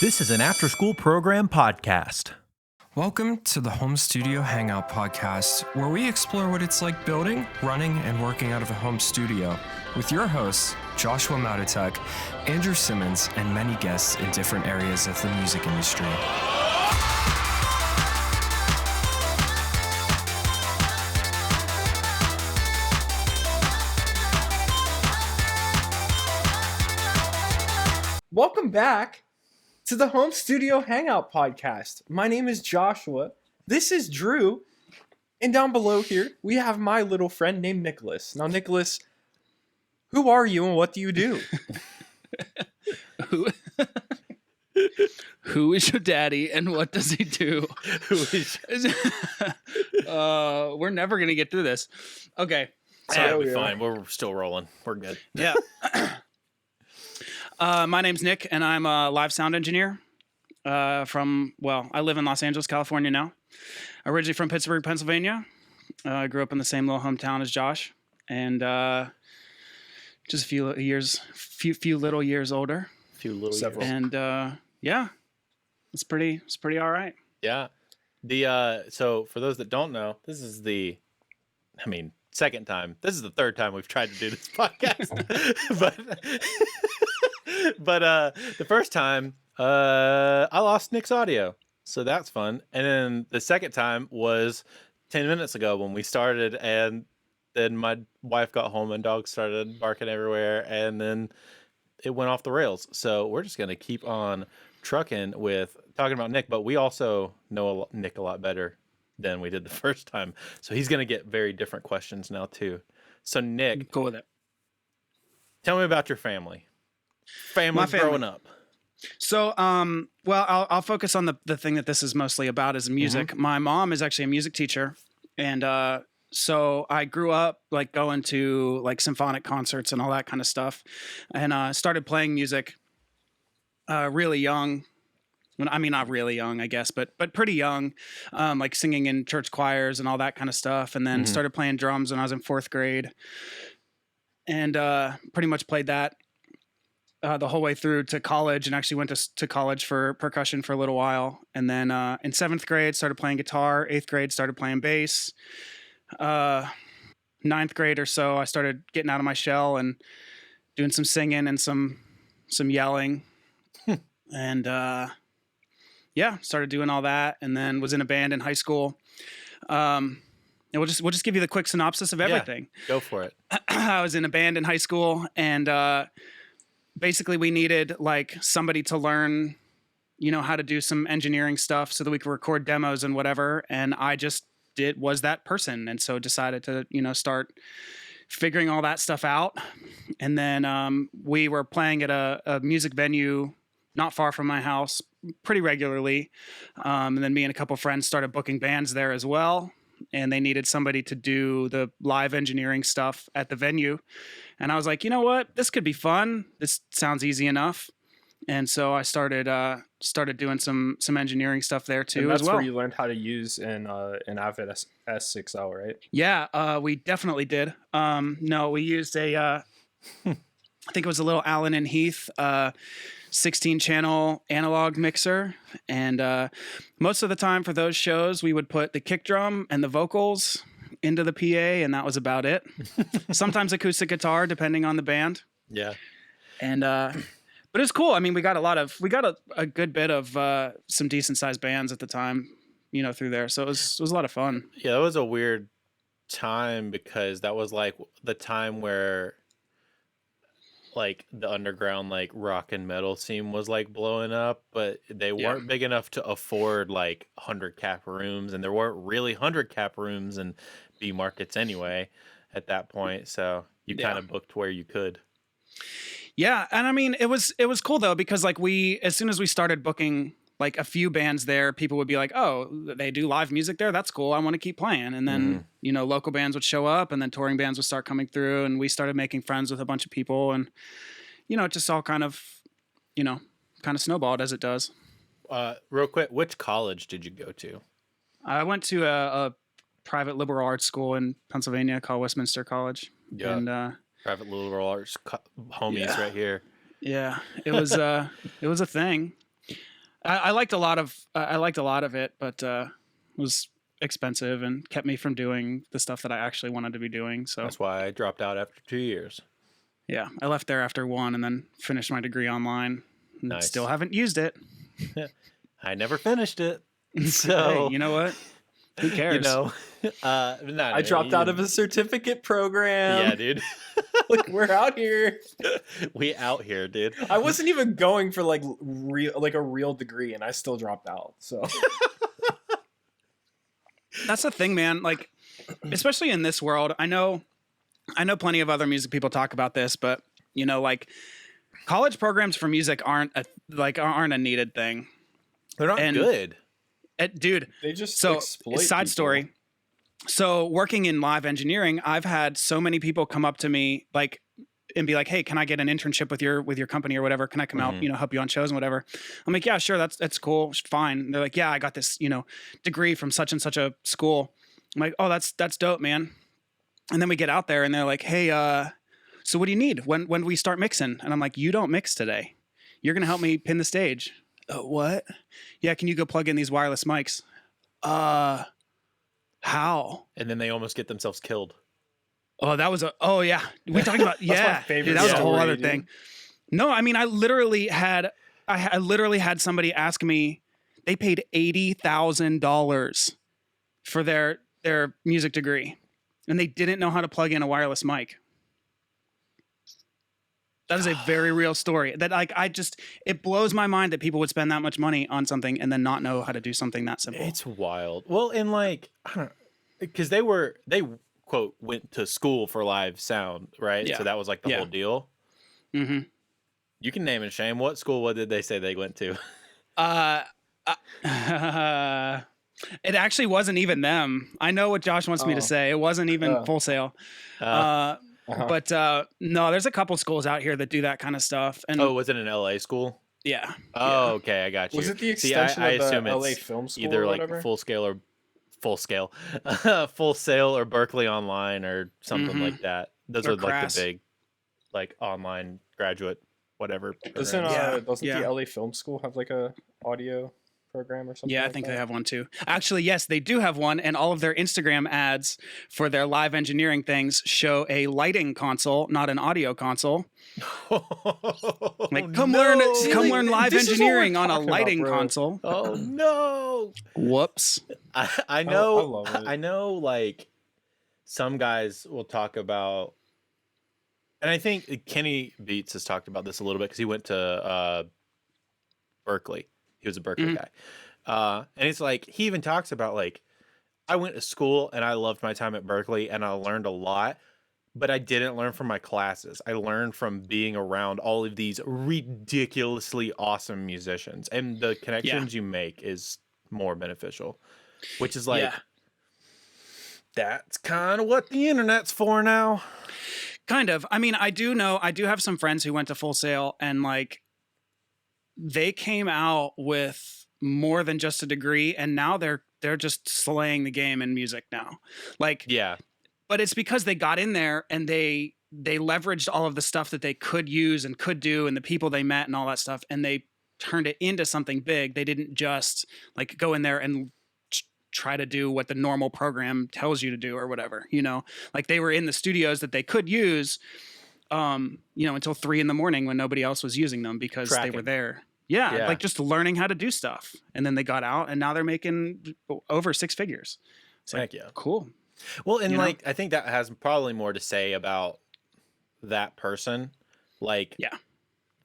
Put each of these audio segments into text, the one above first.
This is an after-school program podcast. Welcome to the Home Studio Hangout podcast, where we explore what it's like building, running, and working out of a home studio with your hosts, Joshua Matotek, Andrew Simmons, and many guests in different areas of the music industry. Welcome back to the Home Studio Hangout podcast. My name is Joshua. This is Drew. And down below here, we have my little friend named Nicholas. Now, Nicholas, who are you and what do you do? Who is your daddy and what does he do? We're never going to get through this. Okay. Yeah, it'll be fine. We're still rolling. We're good. Yeah. My name's Nick, and I'm a live sound engineer I live in Los Angeles, California now. Originally from Pittsburgh, Pennsylvania. I grew up in the same little hometown as Josh, and just a few little years older. And yeah, it's pretty all right. Yeah. So for those that don't know, this is second time. This is the third time we've tried to do this podcast. but the first time I lost Nick's audio. So that's fun. And then the second time was 10 minutes ago when we started, and then my wife got home and dogs started barking everywhere, and then it went off the rails. So we're just going to keep on trucking with talking about Nick, but we also know Nick a lot better than we did the first time. So he's going to get very different questions now too. So Nick, Go with it. Tell me about your family. My family. Growing up. So, I'll focus on the thing that this is mostly about is music. Mm-hmm. My mom is actually a music teacher, and so I grew up like going to like symphonic concerts and all that kind of stuff, and started playing music really young. I mean, not really young, I guess, but pretty young, like singing in church choirs and all that kind of stuff, and then started playing drums when I was in 4th grade, and pretty much played that the whole way through to college, and actually went to college for percussion for a little while. And then in 7th grade, started playing guitar. 8th grade, started playing bass. 9th grade or so, I started getting out of my shell and doing some singing and some yelling. And started doing all that, and then was in a band in high school. And we'll just give you the quick synopsis of everything. Yeah, go for it. I was in a band in high school, and basically we needed like somebody to learn, how to do some engineering stuff so that we could record demos and whatever. And I just was that person. And so decided to, start figuring all that stuff out. And then we were playing at a music venue not far from my house pretty regularly. And then me and a couple friends started booking bands there as well. And they needed somebody to do the live engineering stuff at the venue. And I was like, you know what? This could be fun. This sounds easy enough. And so I started doing some engineering stuff there too. And that's as well. Where you learned how to use an Avid S6L, right? Yeah, we definitely did. No, we used I think it was a little Allen and Heath 16-channel analog mixer, and most of the time for those shows we would put the kick drum and the vocals into the PA, and that was about it. Sometimes acoustic guitar depending on the band. Yeah. And but it's cool. I mean, we got a good bit of some decent sized bands at the time, through there. So it was a lot of fun. Yeah, that was a weird time because that was like the time where like the underground like rock and metal scene was like blowing up, but they weren't big enough to afford like 100 cap rooms, and there weren't really 100 cap rooms in B markets anyway at that point. So you kind of booked where you could. Yeah, and I mean it was cool though, because like as soon as we started booking like a few bands there, people would be like, "Oh, they do live music there. That's cool. I want to keep playing." And then, local bands would show up, and then touring bands would start coming through, and we started making friends with a bunch of people, and it just all kind of snowballed as it does. Real quick, which college did you go to? I went to a private liberal arts school in Pennsylvania called Westminster College. Yeah. And private liberal arts homies right here. Yeah, it was a thing. I liked a lot of it, but it was expensive and kept me from doing the stuff that I actually wanted to be doing. So That's why I dropped out after 2 years. yeah, I left there after 1 and then finished my degree online. And Nice. Still haven't used it. I never finised it. So Hey, you know what? Who cares? You know, I dropped out of a certificate program. Yeah, dude. Like, we're out here. We out here, dude. I wasn't even going for like a real degree, and I still dropped out. So That's the thing, man. Like, especially in this world, I know plenty of other music people talk about this, but you know, like college programs for music aren't a needed thing. They're not good. Dude, they just so exploit side people. story. So working in live engineering, I've had so many people come up to me like and be like, "Hey, can I get an internship with your company or whatever? Can I come out, help you on shows and whatever?" I'm like, "Yeah, sure, that's cool, fine." And they're like, "Yeah, I got this, degree from such and such a school." I'm like, "Oh, that's dope, man." And then we get out there and they're like, "Hey, so what do you need? When do we start mixing?" And I'm like, "You don't mix today. You're gonna help me pin the stage." What? Yeah, can you go plug in these wireless mics? How? And then they almost get themselves killed. Oh, that was yeah. We talking about That's my yeah. favorite Dude, that was a whole story, other dude. thing. No, I mean I literally had somebody ask me they paid $80,000 for their music degree, and they didn't know how to plug in a wireless mic. That is a very real story. That it blows my mind that people would spend that much money on something and then not know how to do something that simple. It's wild. Well, and like, I don't know, because they quote went to school for live sound, right? Yeah. So that was like the whole deal. Mm-hmm. You can name and shame. What school? What did they say they went to? It actually wasn't even them. I know what Josh wants me to say. It wasn't even Full Sail. But no, there's a couple schools out here that do that kind of stuff. And Was it an LA school? yeah. Oh, okay, I got you. Was it the extension I of the assume LA it's Film School either or like whatever? Full Sail or Berkeley Online or something like that. Those Or are like Crass. the big, like online graduate whatever. Doesn't programs. Yeah. the LA Film School have like a audio program or something? Yeah, I like think that? they have one too. Actually, yes, they do have one, and all of their Instagram ads for their live engineering things show a lighting console, not an audio console. Like, come learn live this is what we're engineering on a talking about, lighting bro. console. Oh no! Whoops. I know. I love it. I know. Like some guys will talk about, and I think Kenny Beats has talked about this a little bit because he went to Berkeley. He was a Berkeley guy, and it's like he even talks about like I went to school and I loved my time at Berkeley and I learned a lot. But I didn't learn from my classes. I learned from being around all of these ridiculously awesome musicians. And the connections you make is more beneficial. Which is like, that's kind of what the internet's for now. Kind of. I mean, I do have some friends who went to Full Sail and like they came out with more than just a degree and now they're just slaying the game in music now. Like, Yeah. but it's because they got in there and they leveraged all of the stuff that they could use and could do and the people they met and all that stuff, and they turned it into something big. They didn't just like go in there and try to do what the normal program tells you to do or whatever, like they were in the studios that they could use, until 3 a.m. when nobody else was using them because they were there. Yeah, like just learning how to do stuff. And then they got out and now they're making over 6 figures. It's like, Heck yeah. Cool. Well, and like, I think that has probably more to say about that person. Like,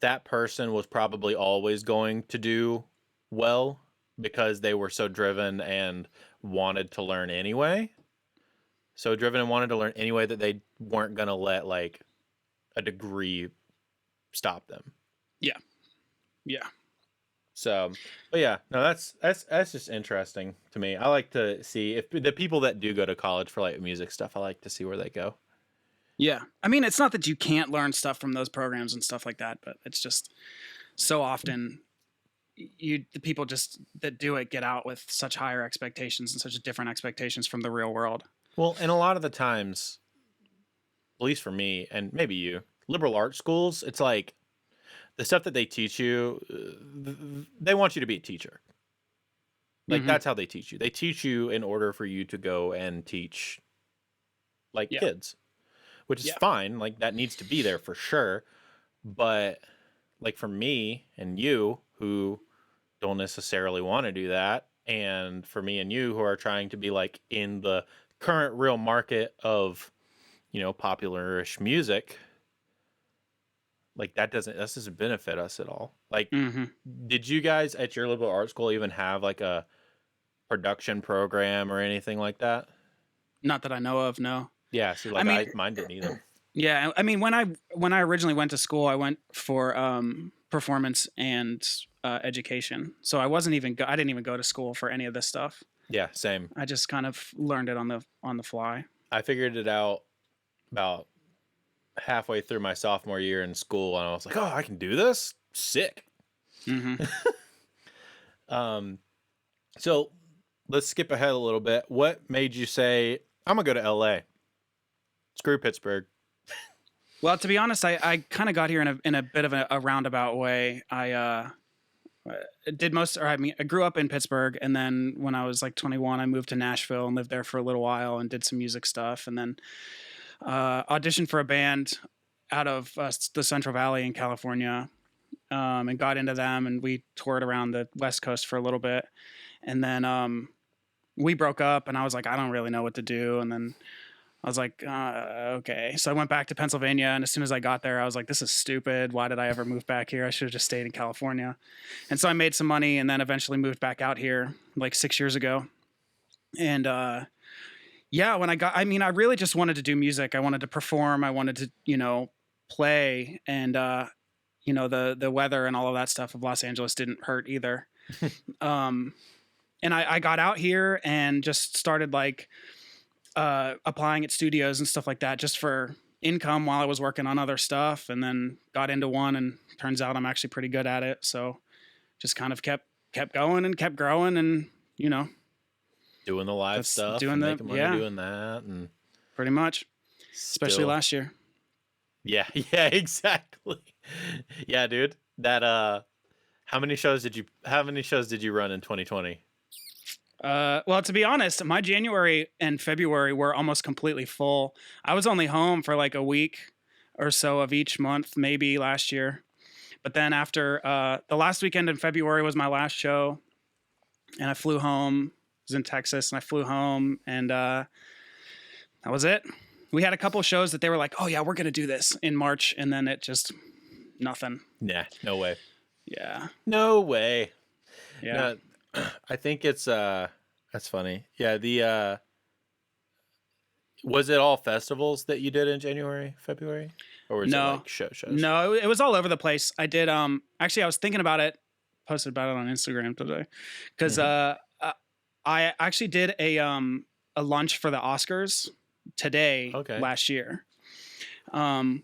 that person was probably always going to do well because they were so driven and wanted to learn anyway. So driven and wanted to learn anyway that they weren't going to let like a degree stop them. Yeah. Yeah. So, but yeah, no, that's just interesting to me. I like to see if the people that do go to college for like music stuff, I like to see where they go. Yeah. I mean, it's not that you can't learn stuff from those programs and stuff like that, but it's just so often the people just that do it get out with such higher expectations and such different expectations from the real world. Well, and a lot of the times, at least for me and maybe you, liberal arts schools, it's like the stuff that they teach you, they want you to be a teacher. Like that's how they teach you. They teach you in order for you to go and teach like kids, which is fine. Like that needs to be there for sure. But like for me and you who don't necessarily want to do that, and for me and you who are trying to be like in the current real market of, you know, popular-ish music, like that doesn't benefit us at all. Like, did you guys at your liberal art school even have like a production program or anything like that? Not that I know of, no. Yeah, see, like mine didn't either. Yeah, I mean, when I originally went to school, I went for performance and education. So I didn't even go to school for any of this stuff. Yeah, same. I just kind of learned it on the fly. I figured it out about halfway through my sophomore year in school, and I was like, "Oh, I can do this! Sick!" So let's skip ahead a little bit. What made you say, "I'm gonna go to LA"? Screw Pittsburgh. Well, to be honest, I kind of got here in a bit of a roundabout way. I grew up in Pittsburgh, and then when I was like 21, I moved to Nashville and lived there for a little while and did some music stuff, and then auditioned for a band out of the Central Valley in California, and got into them, and we toured around the West Coast for a little bit, and then we broke up, and I was like, I don't really know what to do, and then I was like, okay. So I went back to Pennsylvania, and as soon as I got there, I was like, this is stupid. Why did I ever move back here? I should have just stayed in California. And so I made some money and then eventually moved back out here like 6 years ago. And I really just wanted to do music. I wanted to perform. I wanted to, you know, play. And, you know, the weather and all of that stuff of Los Angeles didn't hurt either. And I got out here and just started like, applying at studios and stuff like that just for income while I was working on other stuff, and then got into one, and turns out I'm actually pretty good at it. So just kind of kept going and kept growing, and you know, doing the live stuff, making money doing that, and pretty much, especially last year. Yeah, exactly. Yeah, dude. That how many shows did you run in 2020? Well, to be honest, my January and February were almost completely full. I was only home for like a week or so of each month, maybe last year. But then after the last weekend in February was my last show, and I flew home. I was in Texas, and I flew home, and that was it. We had a couple shows that they were like, "Oh yeah, we're gonna do this in March," and then it just nothing. Nah, no way. Yeah, no way. Yeah. I think it's that's funny. Yeah, the was it all festivals that you did in January, February? Or was it like shows? No, it was all over the place. I did actually I was thinking about it, posted about it on Instagram today. Cuz I actually did a lunch for the Oscars today last year.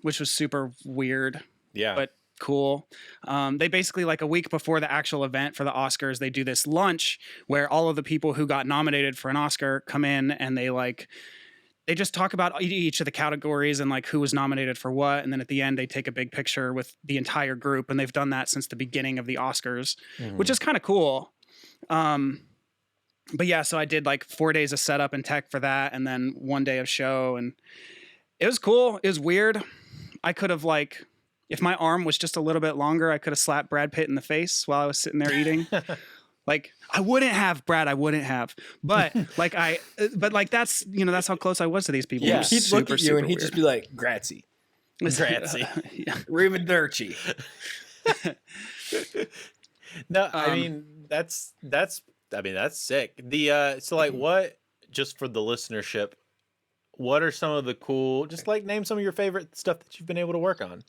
Which was super weird. Yeah. But cool. They basically, like a week before the actual event for the Oscars, they do this lunch where all of the people who got nominated for an Oscar come in, and they just talk about each of the categories and like who was nominated for what, and then at the end they take a big picture with the entire group, and they've done that since the beginning of the Oscars, which is kind of cool. But yeah, so I did like 4 days of setup and tech for that, and then 1 day of show, and it was cool. It was weird. I could have like, if my arm was just a little bit longer, I could have slapped Brad Pitt in the face while I was sitting there eating. Like, I wouldn't have, Brad. I wouldn't have. But that's, you know, that's how close I was to these people. Yeah, he'd look at you and he'd just be like, "Grazie, Grazie, Arrivederci." No, I mean that's sick. The so like what, just for the listenership, what are some of the cool? Just like name some of your favorite stuff that you've been able to work on.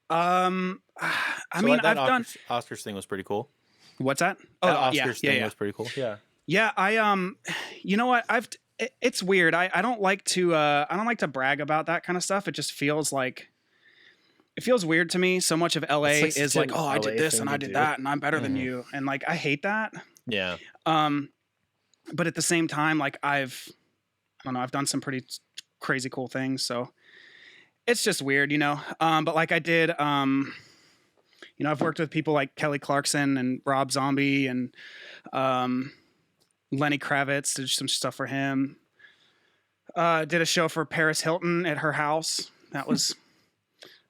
I mean, like I've done Oscars thing was pretty cool. What's that? Oh, that Oscars thing was pretty cool. Yeah. Yeah, you know what? It's weird. I don't like to brag about that kind of stuff. It just feels like, it feels weird to me. So much of LA is like, oh, I did this and I did that and I'm better than you. And like, I hate that. Yeah. But at the same time, like I've done some pretty crazy cool things. So it's just weird, you know? But like I did, I've worked with people like Kelly Clarkson and Rob Zombie and Lenny Kravitz, did some stuff for him. Did a show for Paris Hilton at her house. That was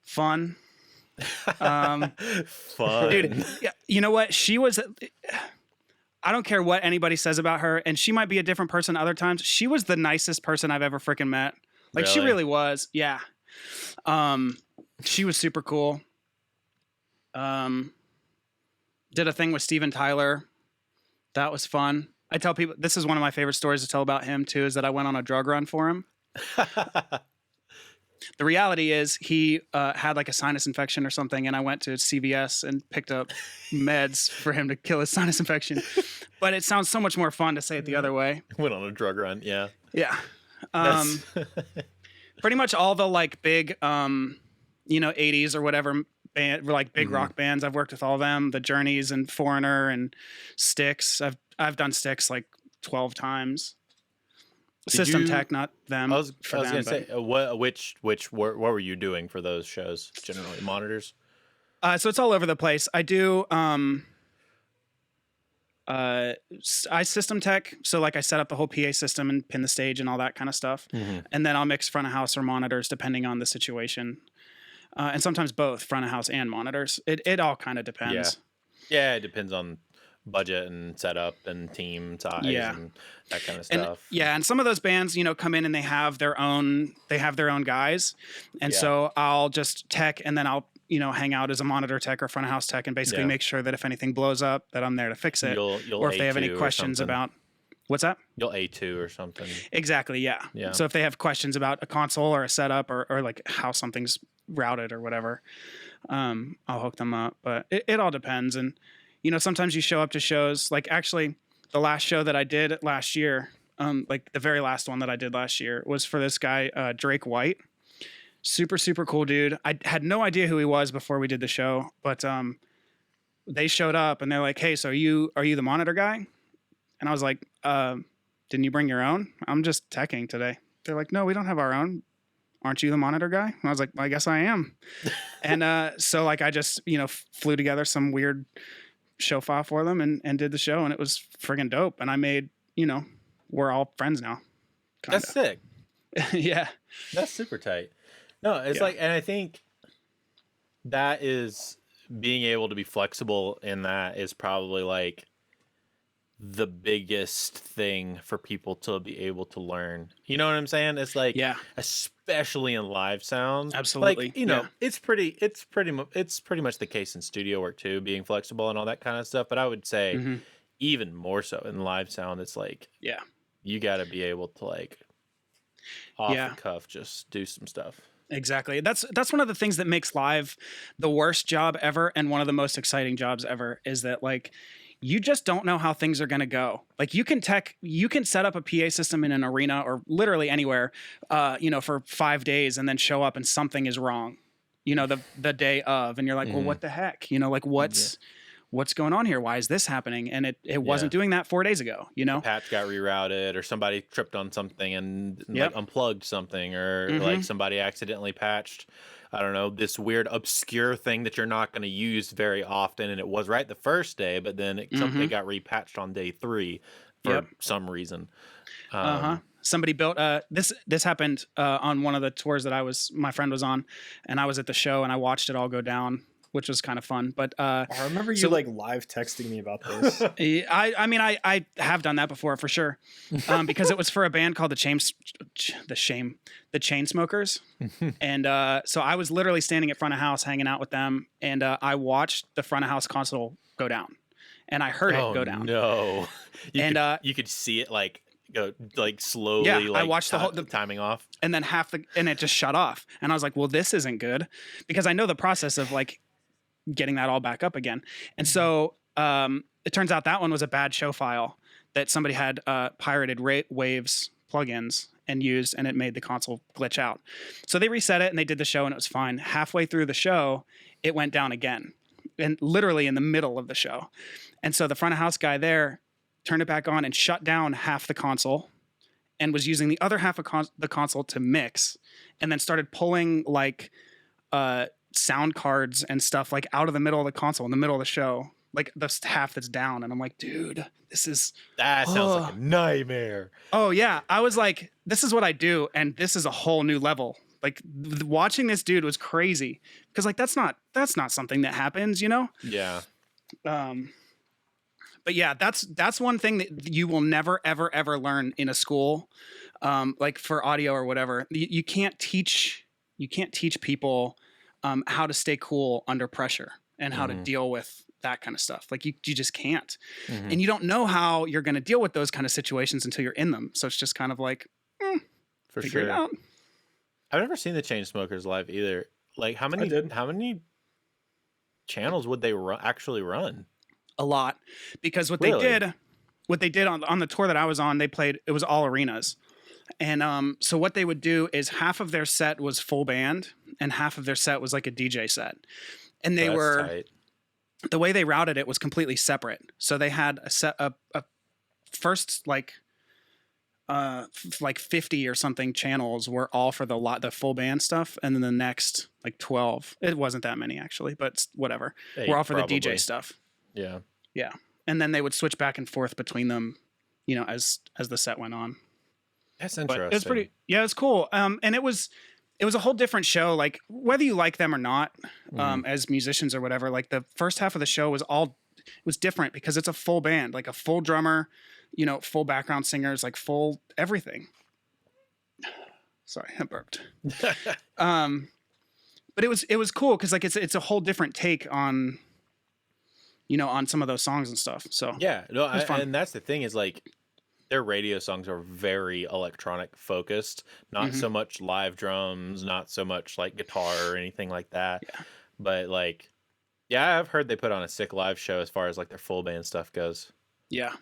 fun. Fun. Dude, you know what? She was, I don't care what anybody says about her, and she might be a different person other times. She was the nicest person I've ever freaking met. Like, she really was. Yeah. She was super cool. Did a thing with Steven Tyler. That was fun. I tell people, this is one of my favorite stories to tell about him too, is that I went on a drug run for him. The reality is he had like a sinus infection or something, and I went to CVS and picked up meds for him to kill his sinus infection. But it sounds so much more fun to say it the other way. Went on a drug run, yeah. Yeah. Pretty much all the like big, 80s or whatever band, like big rock bands. I've worked with all of them, the Journeys and Foreigner and Styx. I've done Styx like 12 times. System Tech, not them. I was gonna say, what were you doing for those shows? Generally, monitors. So it's all over the place. I do. I system tech. So like I set up the whole PA system and pin the stage and all that kind of stuff, and then I'll mix front of house or monitors depending on the situation, and sometimes both front of house and monitors. It all kind of depends. Yeah, it depends on budget and setup and team size and that kind of stuff. And some of those bands, come in and they have their own guys. And so I'll just tech, and then I'll, hang out as a monitor tech or front of house tech and basically make sure that if anything blows up, that I'm there to fix it. You'll or if they have any questions about what's that? You'll A2 or something. Exactly. Yeah. So if they have questions about a console or a setup or like how something's routed or whatever, I'll hook them up, but it all depends. And, sometimes you show up to shows, like actually the last show that I did last year, like the very last one that I did last year was for this guy, Drake White. Super, super cool dude. I had no idea who he was before we did the show, but they showed up and they're like, "Hey, so are you the monitor guy?" And I was like, "Didn't you bring your own? I'm just teching today." They're like, "No, we don't have our own. Aren't you the monitor guy?" And I was like, "Well, I guess I am." And so like I just, flew together some weird show file for them and did the show, and it was friggin' dope. And I made, we're all friends now. Kinda. That's sick. Yeah. That's super tight. No, it's like, and I think that is being able to be flexible in that is probably like the biggest thing for people to be able to learn. You know what I'm saying? It's like, especially in live sound. Absolutely. Like, it's pretty much the case in studio work too, being flexible and all that kind of stuff. But I would say even more so in live sound, it's like, you got to be able to like off the cuff, just do some stuff. Exactly. That's one of the things that makes live the worst job ever and one of the most exciting jobs ever, is that like you just don't know how things are going to go. Like you can set up a PA system in an arena or literally anywhere, for 5 days and then show up and something is wrong, the day of, and you're like, well, what the heck? What's going on here? Why is this happening? And it wasn't doing that 4 days ago, The patch got rerouted, or somebody tripped on something and like unplugged something, or like somebody accidentally patched, I don't know, this weird obscure thing that you're not going to use very often. And it was right the first day, but then something got repatched on day 3 for some reason. Somebody built this happened on one of the tours that my friend was on, and I was at the show and I watched it all go down, which was kind of fun. But I remember you like live texting me about this. I have done that before for sure, because it was for a band called the Chainsmokers, and so I was literally standing at front of house hanging out with them, and I watched the front of house console go down, and I heard it go down. No, you could see it like go like slowly. Yeah, like, I watched the timing off, and then and it just shut off, and I was like, well, this isn't good, because I know the process of like getting that all back up again. And so it turns out that one was a bad show file that somebody had pirated Waves plugins and used, and it made the console glitch out. So they reset it and they did the show and it was fine. Halfway through the show, it went down again, and literally in the middle of the show. And so the front of house guy there turned it back on and shut down half the console and was using the other half of the console to mix, and then started pulling like sound cards and stuff like out of the middle of the console in the middle of the show, like the half that's down, and I'm like, dude, that sounds like a nightmare. Oh yeah, I was like, this is what I do, and this is a whole new level. Like watching this dude was crazy because like that's not something that happens, you know? Yeah. But yeah, that's one thing that you will never ever learn in a school, like for audio or whatever. You can't teach people how to stay cool under pressure and how to deal with that kind of stuff. Like you just can't, and you don't know how you're going to deal with those kind of situations until you're in them. So it's just kind of like, For figure it sure. out. I've never seen the Chainsmokers live either. Like how many channels would they actually run? A lot, because what Really? they did on the tour that I was on, it was all arenas. And so what they would do is half of their set was full band and half of their set was like a DJ set. And they That's were tight. the way they routed it was completely separate. So they had a first like 50 or something channels were all for the full band stuff, and then the next like 12, it wasn't that many actually, but whatever, were all for probably. the DJ stuff. Yeah. Yeah. And then they would switch back and forth between them, you know, as the set went on. That's But interesting. it was pretty, yeah, it was cool. And it was a whole different show. Like whether you like them or not, as musicians or whatever, like the first half of the show was different because it's a full band, like a full drummer, you know, full background singers, like full everything. Sorry, I burped. But it was cool because like it's a whole different take on, you know, on some of those songs and stuff. So Yeah, no, was fun. and that's the thing is like their radio songs are very electronic focused, not so much live drums, not so much like guitar or anything like that. Yeah. But like, yeah, I've heard they put on a sick live show as far as like their full band stuff goes. yeah.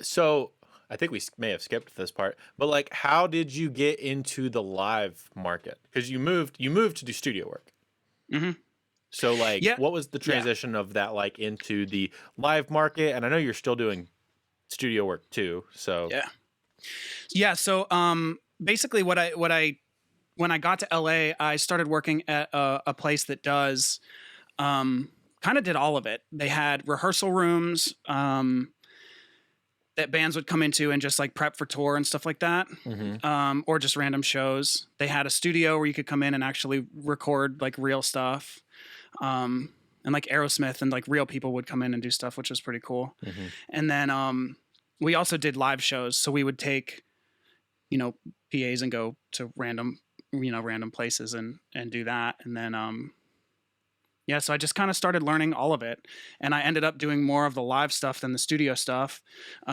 So I think we may have skipped this part, but like, how did you get into the live market? Because you moved to do studio work. So like, Yeah. what was the transition of that like into the live market? And I know you're still doing studio work too. So Yeah. So basically when I got to LA, I started working at a place that does kind of did all of it. They had rehearsal rooms that bands would come into and just like prep for tour and stuff like that, or just random shows. They had a studio where you could come in and actually record like real stuff. And like Aerosmith and like real people would come in and do stuff, which was pretty cool. And then we also did live shows. So we would take, you know, PAs and go to random places and do that. And then, yeah, so I just kind of started learning all of it. And I ended up doing more of the live stuff than the studio stuff,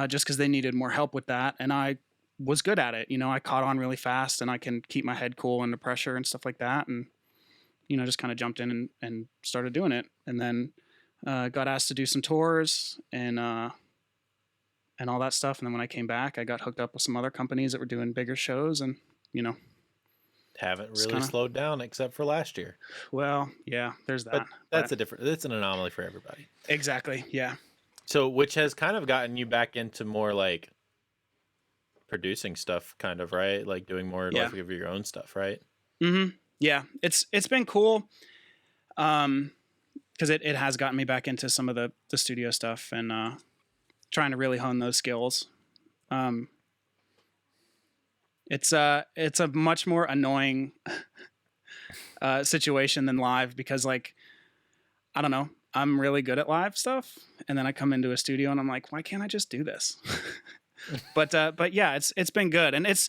just because they needed more help with that. And I was good at it. You know, I caught on really fast and I can keep my head cool under pressure and stuff like that. And, you know, just kind of jumped in and started doing it. And then got asked to do some tours and all that stuff. And then when I came back, I got hooked up with some other companies that were doing bigger shows and, you know. haven't It's really kinda- slowed down except for last year. Well, yeah, there's that. But that's an anomaly for everybody. Exactly, yeah. So, which has kind of gotten you back into more like producing stuff, kind of, right? Like doing more like of your own stuff, right? Yeah, it's been cool, because it has gotten me back into some of the studio stuff and trying to really hone those skills. It's a much more annoying situation than live because like I don't know, I'm really good at live stuff and then I come into a studio and I'm like, why can't I just do this? But yeah, it's been good and it's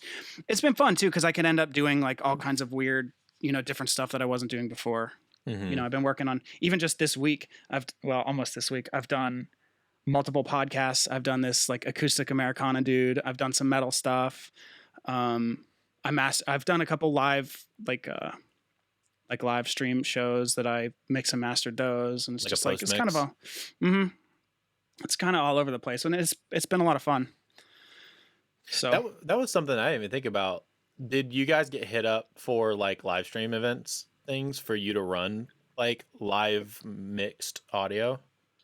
been fun too because I can end up doing like all kinds of weird, you know, different stuff that I wasn't doing before. You know, I've been working on even just this week. Almost this week, I've done multiple podcasts. I've done this like acoustic Americana dude. I've done some metal stuff. I've done a couple live like live stream shows that I mix and mastered those, and it's Like just a like it's kind of post-mix? it's kind of all over the place, and it's been a lot of fun. So That was something I didn't even think about. Did you guys get hit up for like live stream events things for you to run like live mixed audio?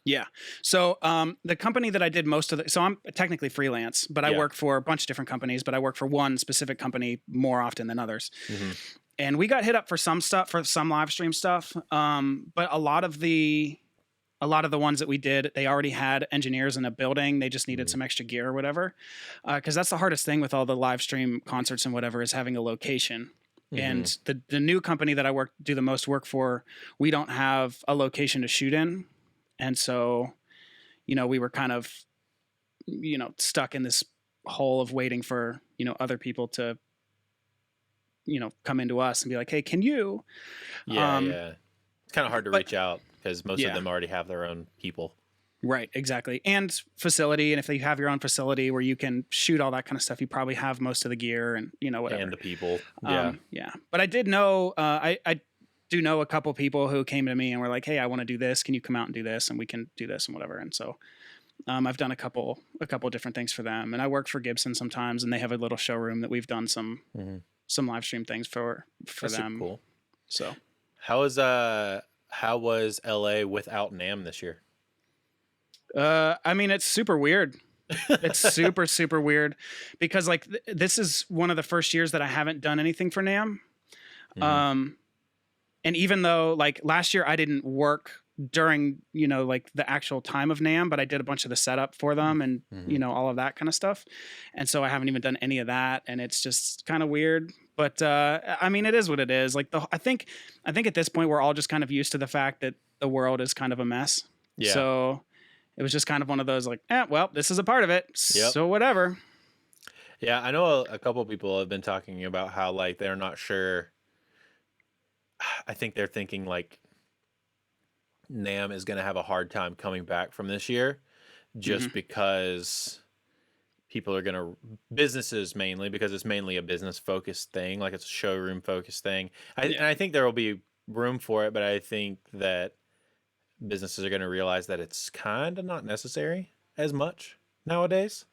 yeah. So the company that I did most of so I'm technically freelance, but I Yeah. work for a bunch of different companies, but I work for one specific company more often than others. and we got hit up for some stuff, for some live stream stuff. But a lot of the ones that we did, they already had engineers in a building. They just needed some extra gear or whatever. Because that's the hardest thing with all the live stream concerts and whatever, is having a location. And the new company that I do the most work for, we don't have a location to shoot in. And so, we were kind of, stuck in this hole of waiting for, other people to, come into us and be like, hey, can you? Yeah. It's kind of hard to reach out because most Yeah. of them already have their own people. Right, exactly. And facility. And if you have your own facility where you can shoot all that kind of stuff, you probably have most of the gear and, whatever. And the people. Yeah. Yeah. But I did know, I do know a couple people who came to me and were like, hey, I want to do this. Can you come out and do this? And we can do this and whatever. And so I've done a couple different things for them. And I work for Gibson sometimes, and they have a little showroom that we've done some live stream things for That's them. super cool. So How was LA without NAMM this year? I mean, it's super weird. It's super, super weird because like this is one of the first years that I haven't done anything for NAMM. And even though like last year I didn't work during, like the actual time of NAMM, but I did a bunch of the setup for them and, all of that kind of stuff. And so I haven't even done any of that. And it's just kind of weird. But I mean, it is what it is. Like I think at this point, we're all just kind of used to the fact that the world is kind of a mess. Yeah. So it was just kind of one of those like, well, this is a part of it. Yep. So whatever. Yeah, I know a couple of people have been talking about how like they're not sure. I think they're thinking like NAMM is going to have a hard time coming back from this year just because people are going to, businesses mainly, because it's mainly a business focused thing, like it's a showroom focused thing. And I think there will be room for it, but I think that businesses are going to realize that it's kind of not necessary as much nowadays.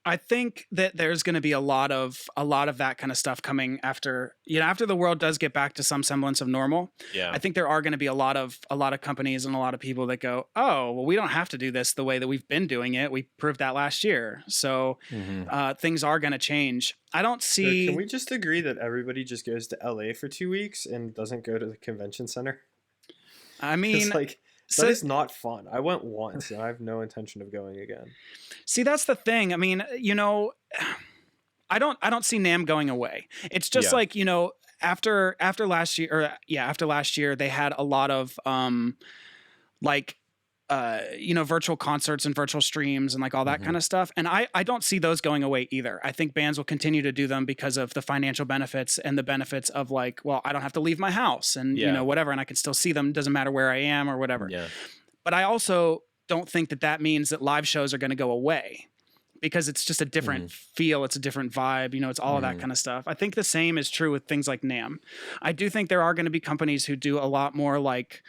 I think that there's going to be a lot of that kind of stuff coming after the world does get back to some semblance of normal. Yeah. I think there are going to be a lot of companies and a lot of people that go, oh, well, we don't have to do this the way that we've been doing it. We proved that last year. So things are going to change. I don't see. Can we just agree that everybody just goes to LA for 2 weeks and doesn't go to the convention center? I mean, like that is not fun. I went once and I have no intention of going again. See, that's the thing. I mean, I don't see NAMM going away. It's just like, after last year, they had a lot of virtual concerts and virtual streams and like all that kind of stuff. And I don't see those going away either. I think bands will continue to do them because of the financial benefits and the benefits of like, well, I don't have to leave my house and, whatever, and I can still see them. Doesn't matter where I am or whatever. Yeah. But I also don't think that means that live shows are going to go away because it's just a different feel. It's a different vibe. It's all of that kind of stuff. I think the same is true with things like NAMM. I do think there are going to be companies who do a lot more like,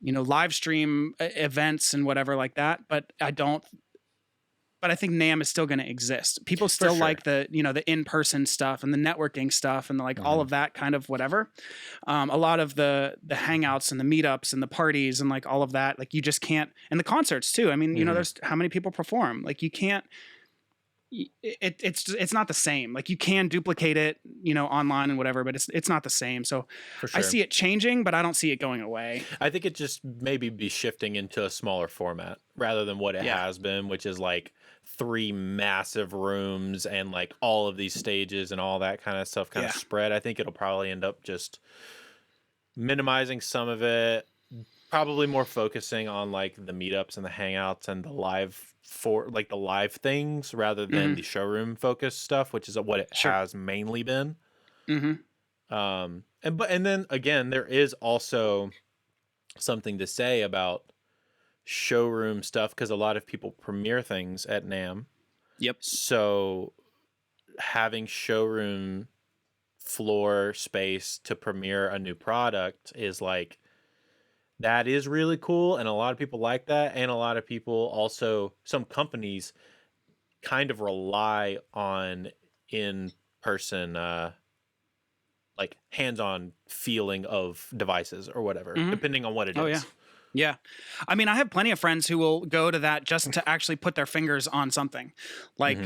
live stream events and whatever like that. But I think NAMM is still going to exist. People still like the in-person stuff and the networking stuff and like all of that kind of whatever. A lot of the hangouts and the meetups and the parties and like all of that, like you just can't, and the concerts too. I mean, there's how many people perform, like you can't, it's not the same. Like you can duplicate it, online and whatever, but it's not the same. So I see it changing, but I don't see it going away. I think it just maybe be shifting into a smaller format rather than what it has been, which is like 3 massive rooms and like all of these stages and all that kind of stuff kind of spread. I think it'll probably end up just minimizing some of it, probably more focusing on like the meetups and the hangouts and the live things rather than the showroom focused stuff, which is what it has mainly been. And then again, there is also something to say about showroom stuff because a lot of people premiere things at NAMM. Yep. So having showroom floor space to premiere a new product is like, that is really cool, and a lot of people like that, and a lot of people also, some companies kind of rely on in-person, like hands-on feeling of devices or whatever, depending on what it is. Oh, yeah. Yeah. I mean, I have plenty of friends who will go to that just to actually put their fingers on something. Like,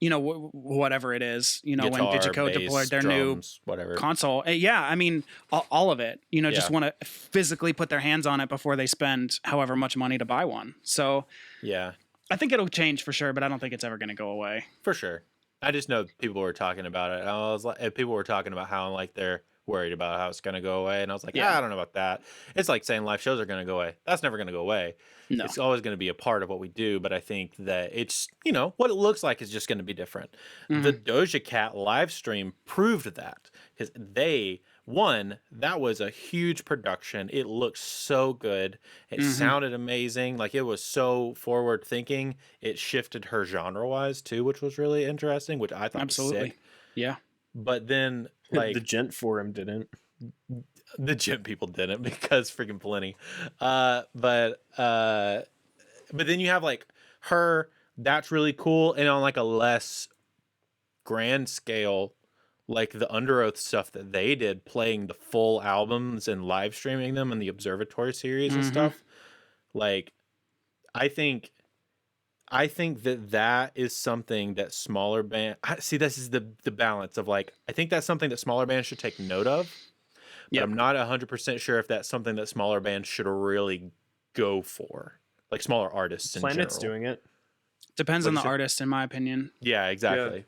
you know, whatever it is, you know, Guitar, when Digico bass, deployed their drums, whatever. new console. Yeah, I mean, all of it, you know, just Yeah. want to physically put their hands on it before they spend however much money to buy one. So Yeah, I think it'll change for sure, but I don't think it's ever going to go away. for sure. I just know people were talking about it. And I was like, and people were talking about how like they're worried about how it's going to go away, and I was like, Yeah. I don't know about that. It's like saying live shows are going to go away. That's never going to go away. No. It's always going to be a part of what we do, but I think that it's, you know, what it looks like is just going to be different. The Doja Cat live stream proved that, because that was a huge production. It looked so good. It sounded amazing. Like, it was so forward thinking. It shifted her genre wise too, which was really interesting, which I thought was sick. Yeah. But then, like, the Gent Forum didn't. the gym people didn't, because freaking plenty. But then you have like her. That's really cool, and on like a less grand scale, like the Under Oath stuff that they did, playing the full albums and live streaming them in the Observatory series and stuff. Like, I think that is something that smaller band. See, this is the balance of, like, I think that's something that smaller bands should take note of. But Yep. I'm not 100% sure if that's something that smaller bands should really go for, like smaller artists in Planet's general. doing it. Depends on the What'd you say? artist, in my opinion. Yeah, exactly.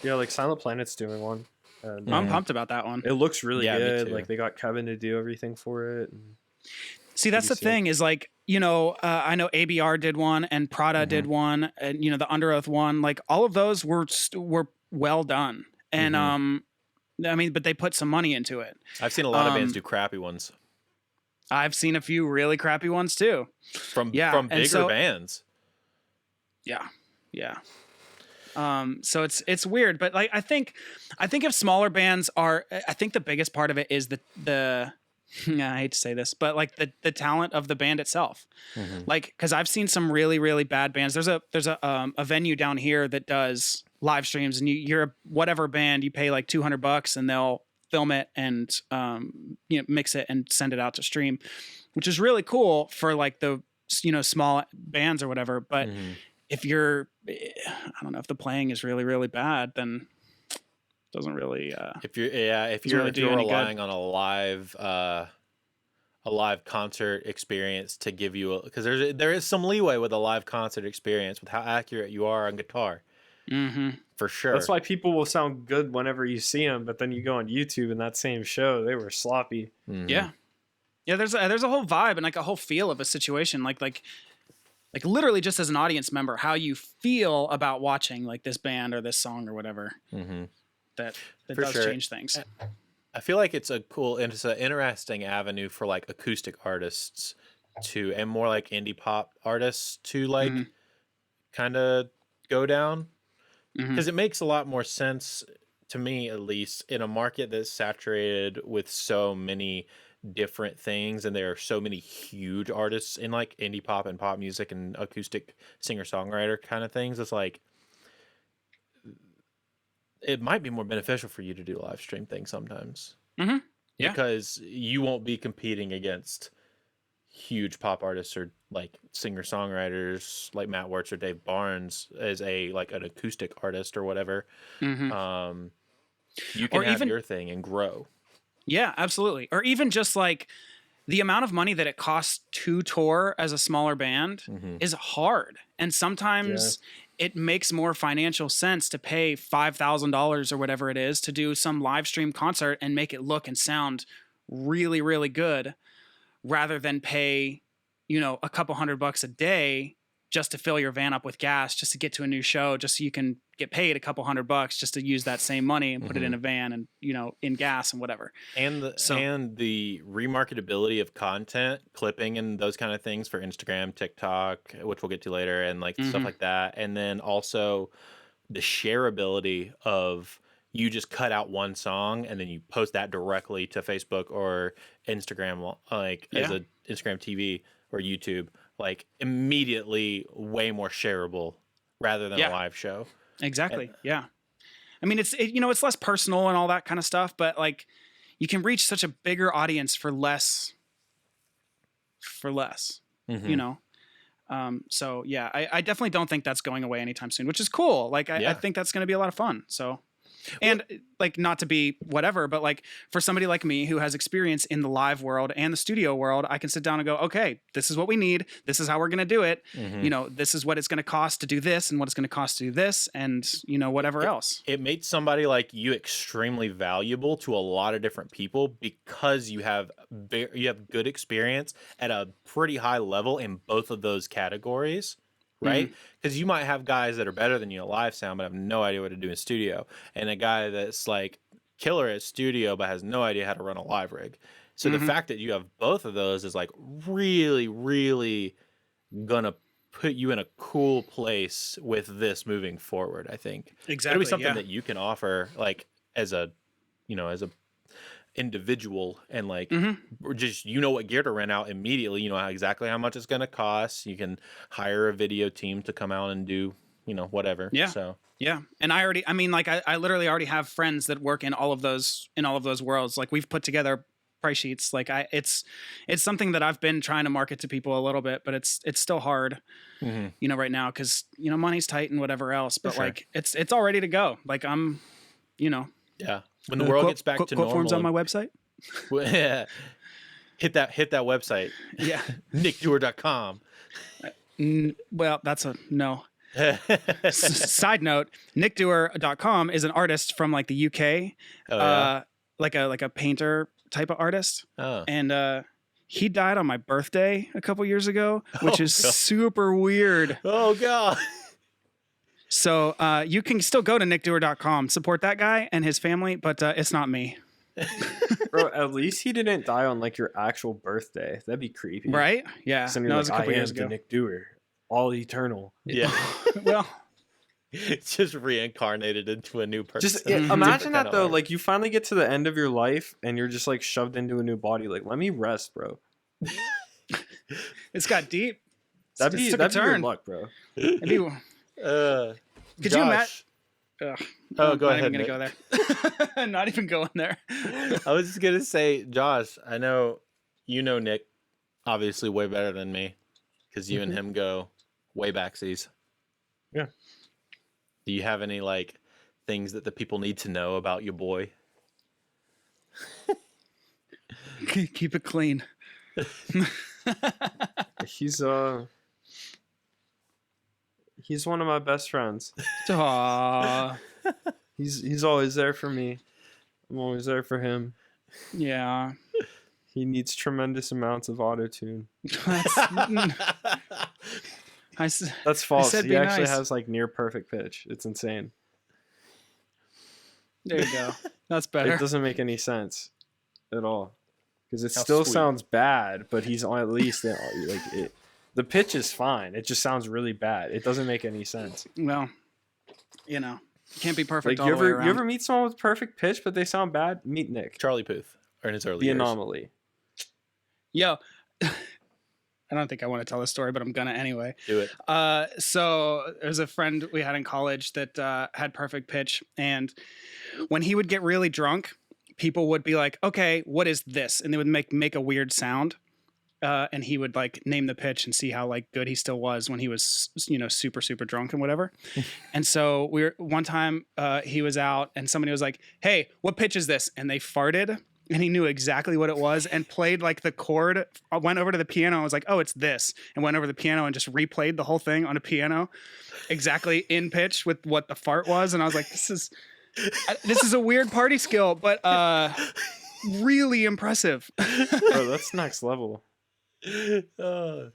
Yeah, like Silent Planet's doing one. And I'm pumped about that one. it looks really Yeah, me good. too. Like, they got Kevin to do everything for it. And See, that's the sick. thing is, like, you know, I know ABR did one and Prada did one, and, you know, the Under Oath one. Like, all of those were well done. And, I mean, but they put some money into it. I've seen a lot of bands do crappy ones I've seen a few really crappy ones too. from and bigger so- bands. Yeah. Yeah. So it's weird, but like I think if smaller bands are, I think the biggest part of it is the I hate to say this, but like the talent of the band itself. Like, because I've seen some really, really bad bands. There's a venue down here that does live streams, and you're whatever band, you pay like $200 and they'll film it and you know, mix it and send it out to stream, which is really cool for like the, you know, small bands or whatever. But if you're, I don't know, if the playing is really, really bad, then it doesn't really If you're really do any good. relying on a live concert experience to give you because there is some leeway with a live concert experience with how accurate you are on guitar. For sure. that's why people will sound good whenever you see them, but then you go on YouTube and that same show, they were sloppy. Yeah. There's a whole vibe and like a whole feel of a situation, like literally just as an audience member, how you feel about watching like this band or this song or whatever. That For does sure. change things. I feel like it's an interesting avenue for like acoustic artists and more like indie pop artists to like kind of go down, because it makes a lot more sense to me, at least, in a market that's saturated with so many different things, and there are so many huge artists in like indie pop and pop music and acoustic singer-songwriter kind of things. It's like it might be more beneficial for you to do a live stream thing sometimes. Yeah. Because you won't be competing against huge pop artists or like singer-songwriters like Matt Wertz or Dave Barnes as an acoustic artist or whatever. You can Or have even- your thing and grow. Yeah, absolutely. Or even just like the amount of money that it costs to tour as a smaller band is hard. And sometimes it makes more financial sense to pay $5,000 or whatever it is to do some live stream concert and make it look and sound really, really good, rather than pay, you know, a couple $100 a day just to fill your van up with gas, just to get to a new show, just so you can get paid a couple $100 just to use that same money and put it in a van and, you know, in gas and whatever. And the remarketability of content, clipping and those kind of things for Instagram, TikTok, which we'll get to later, and like stuff like that. And then also the shareability of you just cut out one song and then you post that directly to Facebook or Instagram, like as a Instagram TV or YouTube, like immediately way more shareable rather than a live show. Exactly. Yeah. I mean, you know, it's less personal and all that kind of stuff, but like you can reach such a bigger audience for less, you know? So yeah, I definitely don't think that's going away anytime soon, which is cool. Like I Yeah. think that's going to be a lot of fun. So, and like not to be whatever, but like for somebody like me who has experience in the live world and the studio world, I can sit down and go, okay, this is what we need. This is how we're going to do it. Mhm. You know, this is what it's going to cost to do this and what it's going to cost to do this and, you know, whatever else. It makes somebody like you extremely valuable to a lot of different people because you have good experience at a pretty high level in both of those categories, right? Because you might have guys that are better than you at live sound but have no idea what to do in studio, and a guy that's like killer at studio but has no idea how to run a live rig. So the fact that you have both of those is like really, really gonna put you in a cool place with this moving forward. I think it'll be something that you can offer like as a individual, and like or just what gear to rent out immediately. You know exactly how much it's going to cost. You can hire a video team to come out and do whatever. Yeah. So Yeah. And I mean, like I literally already have friends that work in all of those worlds. Like we've put together price sheets. Like it's something that I've been trying to market to people a little bit, but it's still hard, right now. Cause money's tight and whatever else, but sure. like it's all ready to go. Like I'm, yeah, when the world gets back to normal, forms on my website. Yeah, hit that website. Yeah. nickdewar.com. Well, that's a no. Side note, nickdewar.com is an artist from like the UK. Oh, yeah? Like a painter type of artist. Oh. And he died on my birthday a couple years ago, which is God. super weird. Oh god. So you can still go to nickdewar.com, support that guy and his family, but it's not me. Bro, at least he didn't die on like your actual birthday. That'd be creepy. Right? Yeah. So No, it was a couple I years am the ago. Nick Dewar, all eternal. Yeah. Well, It's just reincarnated into a new person. Just Mhm. imagine Different that kinda though. art. Like you finally get to the end of your life and you're just like shoved into a new body. Like, let me rest, bro. it's got deep. That'd It be took a your turn. luck, bro. It'd be- Could you imagine? Josh, Ugh, Oh, go not ahead, even gonna go there. Not even going there. I was just gonna say, Josh, I know you know Nick obviously way better than me because you and him go way backsies. Yeah. Do you have any like things that the people need to know about your boy? Keep it clean. He's one of my best friends. Aw, He's always there for me. I'm always there for him. yeah. He needs tremendous amounts of auto tune. That's false. said He be actually nice. has like near perfect pitch. It's insane. There you go. That's better. It doesn't make any sense at all because it How still sweet. sounds bad, but he's at least the pitch is fine. It just sounds really bad. It doesn't make any sense. Well, you can't be perfect Like all you the way ever around. you ever meet someone with perfect pitch but they sound bad? Meet Nick, Charlie Puth, or in his early the years. anomaly. Yo, I don't think I want to tell this story, but I'm gonna anyway. Do it. So there's a friend we had in college that had perfect pitch, and when he would get really drunk, people would be like, "Okay, what is this?" And they would make a weird sound, and he would like name the pitch and see how like good he still was when he was super drunk and whatever. And so one time he was out and somebody was like, "Hey, what pitch is this?" And they farted. And he knew exactly what it was and played like the chord, went over to the piano and was like, "Oh, it's this." And went over to the piano and just replayed the whole thing on a piano exactly in pitch with what the fart was. And I was like, this is a weird party skill, but really impressive. Bro, that's next level. I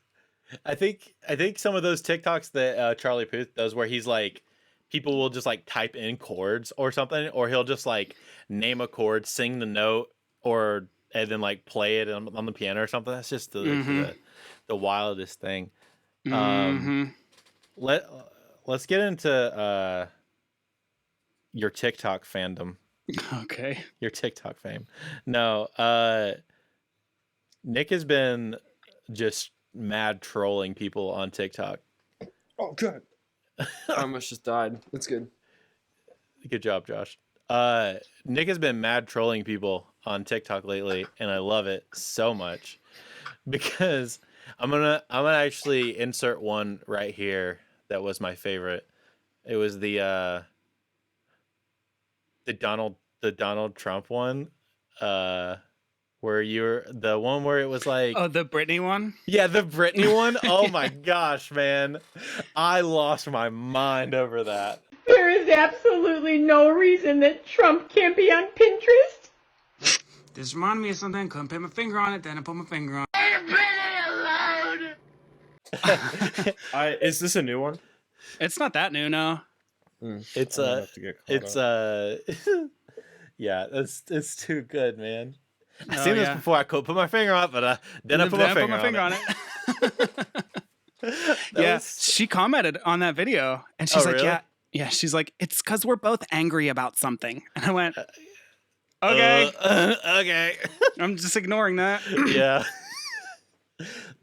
think some of those TikToks that Charlie Puth does, where he's like, people will just like type in chords or something, or he'll just like name a chord, sing the note, and then like play it on the piano or something. That's just the wildest thing. Let's get into your TikTok fandom. Okay. Your TikTok fame. No, Nick has been just mad trolling people on TikTok. Oh, good. I almost just died. That's good. Good job, Josh. Nick has been mad trolling people on TikTok lately, and I love it so much because I'm gonna actually insert one right here that was my favorite. It was the Donald Trump one, where you're the one where it was like, Oh, the Britney one? yeah, the Britney one. Oh my gosh, man, I lost my mind over that. There is absolutely no reason that Trump can't be on Pinterest. This reminded me of something. Couldn't put my finger on it. Then I put my finger on Is this a new one? it. It's not that new, no. It's I'm gonna have to get caught it's up. yeah, it's too good, man. I've Oh, seen this yeah. before. I could put my finger on it, but then I put my finger on it. Yeah, was- she commented on that video, and she's Oh, like, really? yeah. She's like, it's because we're both angry about something, and I went, okay, okay. I'm just ignoring that. Yeah.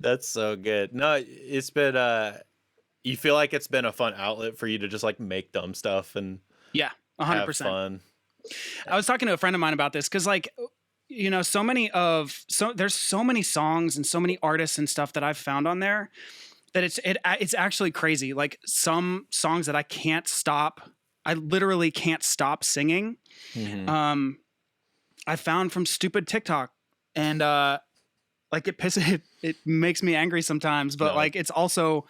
That's so good. No, it's been you feel like it's been a fun outlet for you to just like make dumb stuff and Yeah, have 100%. fun. I was talking to a friend of mine about this because, like, you know, there's so many songs and so many artists and stuff that I've found on there that it's actually crazy. Like some songs that I literally can't stop singing. Mhm. I found from stupid TikTok, and like it makes me angry sometimes, but No. like it's also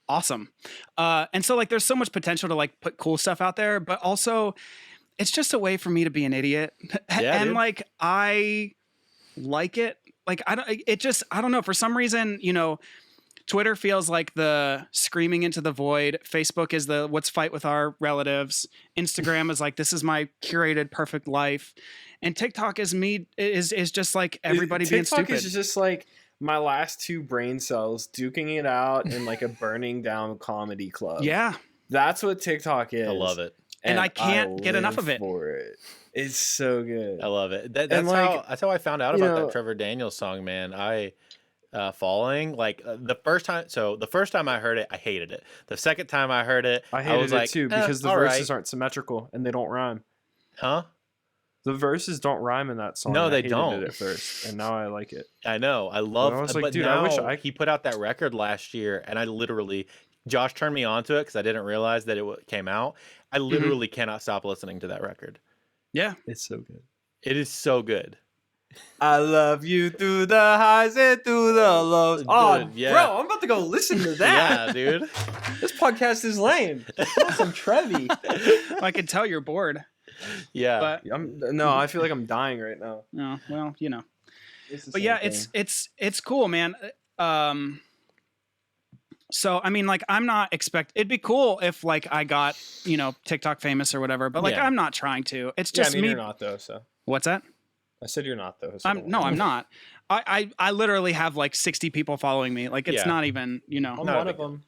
awesome. And so like there's so much potential to like put cool stuff out there, but also it's just a way for me to be an idiot. Yeah, And dude. like I like it. Like I don't know, for some reason, you know, Twitter feels like the screaming into the void. Facebook is the let's fight with our relatives. Instagram is like this is my curated perfect life. And TikTok is just like everybody being TikTok stupid. is just like my last two brain cells duking it out in like a burning down comedy club. Yeah. That's what TikTok is. I love it. And I can't get enough live of it. For it. It's so good. I love it. And, That's how I found out you about know- that Trevor Daniels song, man. Falling like the first time I heard it, I hated it. The second time I heard it, I hated was it like, too because the all verses right. aren't symmetrical and they don't rhyme. Huh? The verses don't rhyme in that song. No, and I they hated don't. it at first, and now I like it. I know. I love. I was like, but dude, now I wish I- he put out that record last year, and I literally, Josh turned me onto it because I didn't realize that it came out. I literally cannot stop listening to that record. Yeah. It's so good. It is so good. I love you through the highs and through the lows. Oh, Dude, yeah. bro, I'm about to go listen to that. Yeah, dude. This podcast is lame. Want some Trevi. I can tell you're bored. Yeah. But No, I feel like I'm dying right now. no, well, you know. It's the But same yeah, thing. it's cool, man. So I mean, like, I'm not it'd be cool if like I got, you know, TikTok famous or whatever, but like Yeah. I'm not trying to. It's Yeah, I just mean, me. you're not though. So What's that? I said you're not though. So I'm not. I literally have like 60 people following me. Like it's Yeah. not even, you know. I'm Not a one big of them.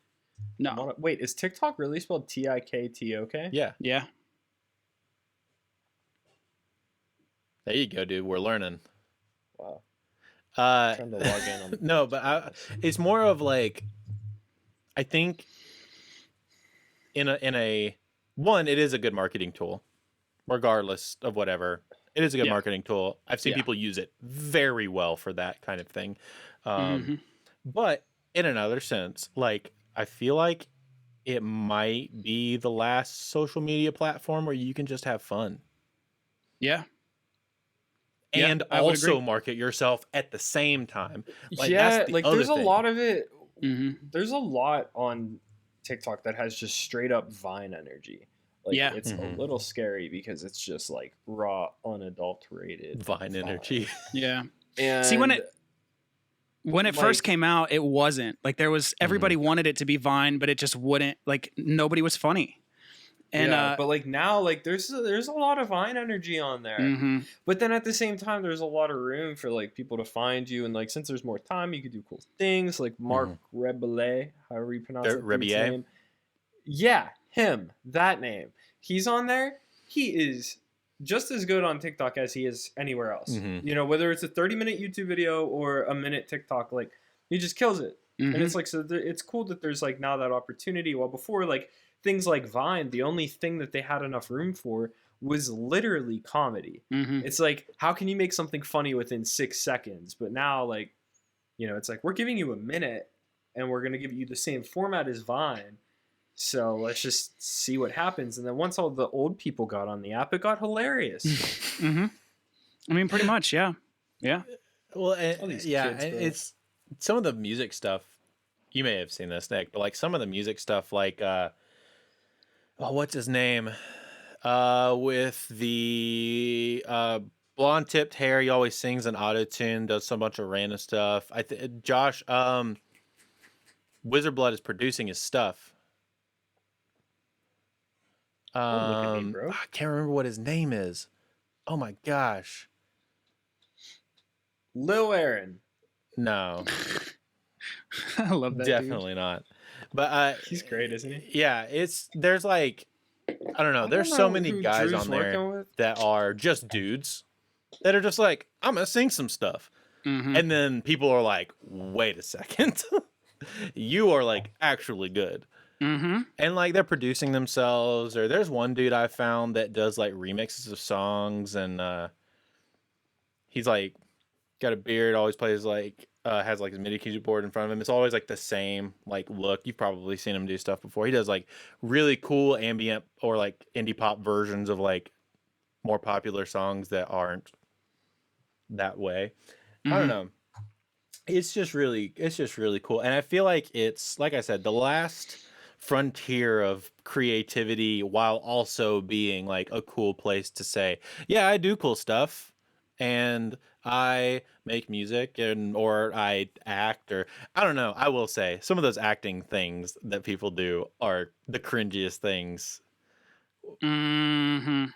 No. Wait, is TikTok really spelled TikTok? Yeah. Yeah. There you go, dude. We're learning. Wow. Uh, Trying to log in on. no, but it's more of like, I think in a one, it is a good marketing tool, regardless of whatever. It is a good Yeah. marketing tool. I've seen Yeah. people use it very well for that kind of thing. Mhm. But in another sense, like I feel like it might be the last social media platform where you can just have fun Yeah. Yeah, and I would also agree. market yourself at the same time. Like, yeah, that's the like other there's a thing. lot of it. Mhm. There's a lot on TikTok that has just straight up Vine energy. Like, Yeah. it's Mhm. a little scary because it's just like raw, unadulterated Vine energy. Yeah. And See, when it first like- came out, it wasn't. Like there was everybody wanted it to be Vine, but it just wouldn't. Like nobody was funny. And yeah, but like now, like there's a lot of Vine energy on there. mhm. But then at the same time, there's a lot of room for like people to find you, and like since there's more time, you could do cool things. Like Mark Rebele, however you pronounce that dude's Rebier? name. Yeah, him, that name. He's on there. He is just as good on TikTok as he is anywhere else. Mhm. You know, whether it's a 30-minute YouTube video or a minute TikTok, like he just kills it. Mhm. And it's like, so it's cool that there's like now that opportunity. While before, like things like Vine, the only thing that they had enough room for was literally comedy. Mhm. It's like, how can you make something funny within 6 seconds? But now, like, it's like we're giving you a minute, and we're gonna give you the same format as Vine. So let's just see what happens. And then once all the old people got on the app, it got hilarious. I mean, pretty much, yeah. Well, All these yeah, kids, and bro. it's some of the music stuff. You may have seen this, Nick, but like some of the music stuff, like what's his name? With the blonde tipped hair, he always sings an auto tune, does some bunch of random stuff. Josh, Wizard Blood is producing his stuff. Don't look at me, bro. I can't remember what his name is. Oh my gosh. Lil Aaron. No, I love that. definitely not. But He's great, isn't he? yeah, there's like, I don't know. There's so many who guys Drew's on there working with. that are just dudes that are just like, I'm gonna sing some stuff, and then people are like, wait a second, you are like actually good. And like they're producing themselves, or there's one dude I found that does like remixes of songs, and he's like got a beard, always plays like has like his MIDI keyboard in front of him. It's always like the same like look. You've probably seen him do stuff before. He does like really cool ambient or like indie pop versions of like more popular songs that aren't that way. I don't know. It's just really cool. And I feel like it's, like I said, the last frontier of creativity while also being like a cool place to say, yeah, I do cool stuff and I make music or I act, or I don't know. I will say some of those acting things that people do are the cringiest things. The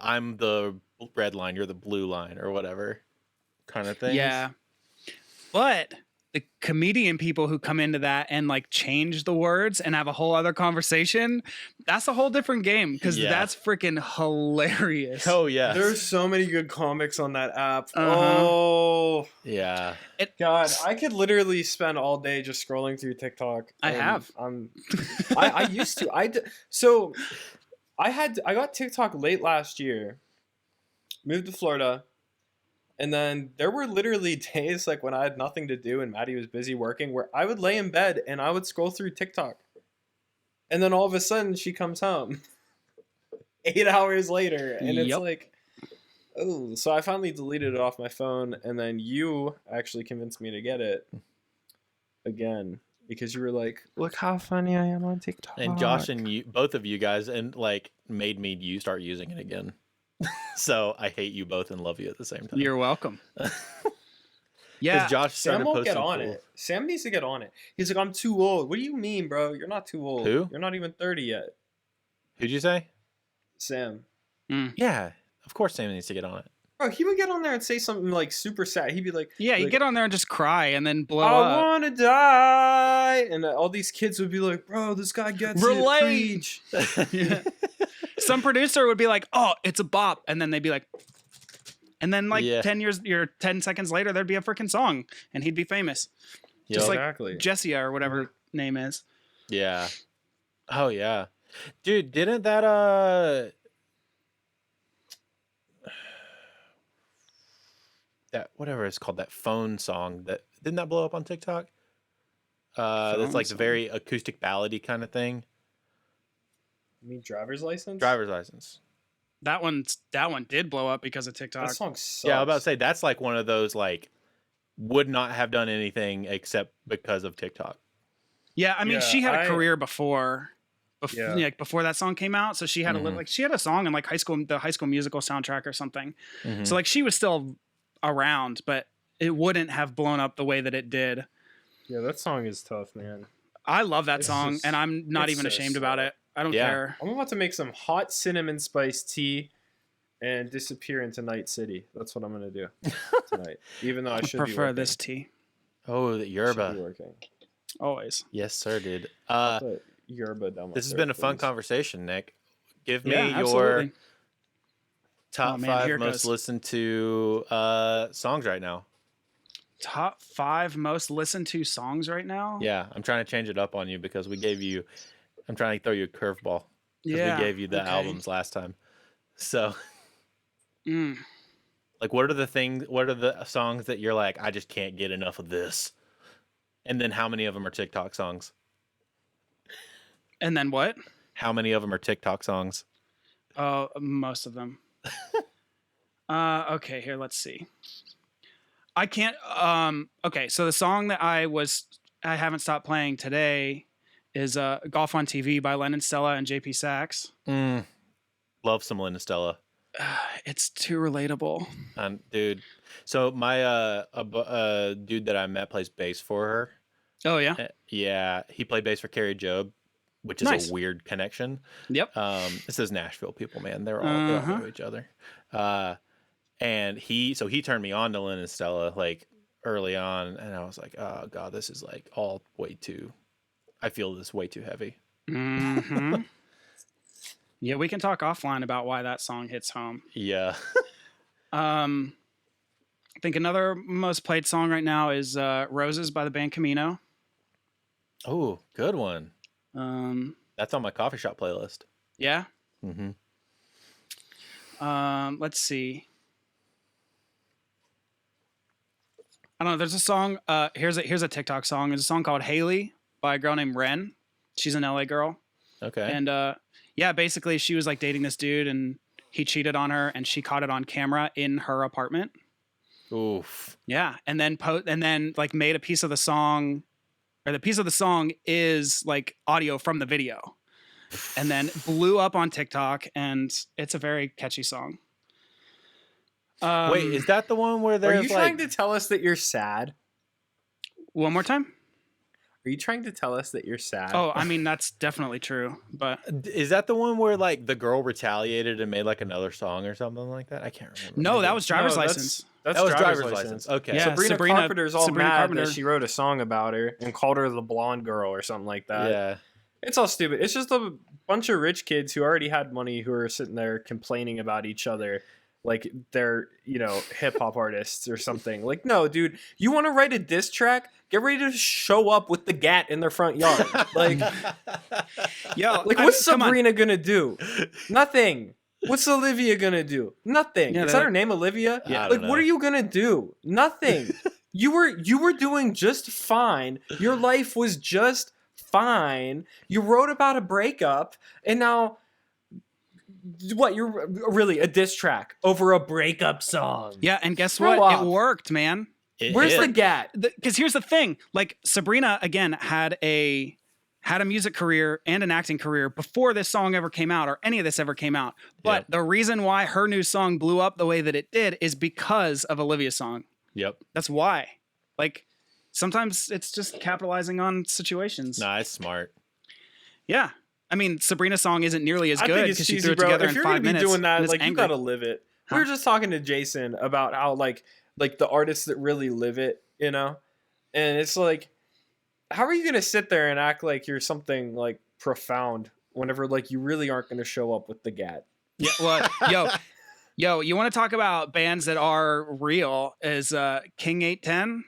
I'm the red line, you're the blue line, or whatever kind of thing. Yeah. But the comedian people who come into that and like change the words and have a whole other conversation, that's a whole different game, because that's freaking hilarious. Oh yeah. There's so many good comics on that app. Oh yeah. God, I could literally spend all day just scrolling through TikTok. I used to. So I got TikTok late last year. Moved to Florida. And then there were literally days like when I had nothing to do and Maddie was busy working, where I would lay in bed and I would scroll through TikTok. And then all of a sudden she comes home 8 hours later. And it's like, oh, so I finally deleted it off my phone. And then you actually convinced me to get it again, because you were like, look how funny I am on TikTok. And Josh and you, both of you guys, and like made me start using it again. So I hate you both and love you at the same time. You're welcome. Yeah, Josh Sam won't get on cool. it. Sam needs to get on it. He's like, I'm too old. What do you mean, bro? You're not too old. Who? You're not even 30 yet. Who'd you say? Sam. Yeah, of course Sam needs to get on it. Bro, he would get on there and say something like super sad. He'd be like, yeah, you like, get on there and just cry and then blow I up. want to die. And all these kids would be like, bro, this guy gets Relate. it. Preach. Yeah. Some producer would be like, oh, it's a bop. And then they'd be like, and then like 10 seconds later, there'd be a freaking song and he'd be famous. Yep. Just like Exactly. Jessia or whatever her name is. Yeah. Oh yeah. Dude, didn't that that whatever it's called, that phone song, didn't that blow up on TikTok? That's like the very acoustic ballady kind of thing. You mean driver's license? Driver's license. That one did blow up because of TikTok. That song sucks. Yeah, I was about to say that's like one of those like would not have done anything except because of TikTok. Yeah, I mean, Yeah, she had a career before Yeah. like before that song came out, so she had a little, like she had a song in like the High School Musical soundtrack or something. So like she was still around, but it wouldn't have blown up the way that it did. Yeah, that song is tough, man. I love that It's song, just- and I'm not it's even so ashamed about sad. it. I don't Yeah. care. I'm about to make some hot cinnamon spice tea and disappear into Night City. That's what I'm going to do tonight. Even though I should be prefer working. this tea Oh, the Should be yerba. working. always. Yes, sir, dude. Put yerba down my This has throat, been a fun please. conversation, Nick. Give me Yeah, your absolutely. top Oh, man, 5 here it most goes. listened to songs right now. Top 5 most listened to songs right now. Yeah, I'm trying to change it up on you because I'm trying to throw you a curveball because we gave you the okay. albums last time. So, Mm. like, Like, what are the songs that you're like, I just can't get enough of this? And then how many of them are TikTok songs? And then what? How many of them are TikTok songs? Oh, most of them. Okay, here, let's see. I can't. Okay, so the song that I haven't stopped playing today is "Golf on TV" by Lennon Stella and JP Sax. Love some Linda Stella. It's too relatable. Dude. So my dude that I met plays bass for her. Oh yeah. Yeah, he played bass for Carrie Job, which is Nice. a weird connection. Yep. This is Nashville people, man. They all know each other. And he turned me on to Lynn and Stella like early on, and I was like, oh god, this is like all way too. I feel this way too heavy. Mm-hmm. Yeah, we can talk offline about why that song hits home. Yeah. I think another most played song right now is "Roses" by the band Camino. Oh, good one. That's on my coffee shop playlist. Yeah. Mm-hmm. Let's see. I don't know. There's a song. Here's a TikTok song. There's a song called "Haley" by a girl named Ren. She's an LA girl. Okay. And yeah, basically she was like dating this dude, and he cheated on her, and she caught it on camera in her apartment. Oof. Yeah, and then like made a piece of the song, or the piece of the song is like audio from the video, and then blew up on TikTok, and it's a very catchy song. Wait, is that the one where Are there's you trying to tell us that you're sad? One more time? Are you trying to tell us that you're sad? Oh, I mean, that's definitely true, but is that the one where like the girl retaliated and made like another song or something like that? I can't remember. no, that was Driver's No, that's- License. That's that was driver's license. Okay. Yeah. Sabrina Carpenter's all Sabrina mad Carpenter. that she wrote a song about her and called her the blonde girl or something like that. Yeah. It's all stupid. It's just a bunch of rich kids who already had money who are sitting there complaining about each other like they're, hip hop artists or something. Like, no, dude, you want to write a diss track? Get ready to show up with the gat in their front yard. Like, Yo, what's Sabrina gonna do? Nothing. What's Olivia gonna do? Nothing. Yeah, Is that her name, Olivia? Yeah, I Like, don't what know. are you gonna do? Nothing. You were doing just fine. Your life was just fine. You wrote about a breakup, and now what? You're really a diss track over a breakup song. Yeah, and guess Grow what? up. It worked, man. Where's the gat? Because here's the thing, like Sabrina again had a music career and an acting career before this song ever came out or any of this ever came out. But Yep. the reason why her new song blew up the way that it did is because of Olivia's song. Yep. That's why. Like sometimes it's just capitalizing on situations. Nah, it's smart. Yeah. I mean, Sabrina's song isn't nearly as I good think it's because she cheesy, threw it bro. together If in you're 5 gonna be minutes. doing and that, is like, you angry. gotta live it. Huh? We were just talking to Jason about how like the artists that really live it, and it's like, how are you gonna sit there and act like you're something like profound whenever like you really aren't gonna show up with the gat? Yeah, well, yo, you want to talk about bands that are real? Is King 810?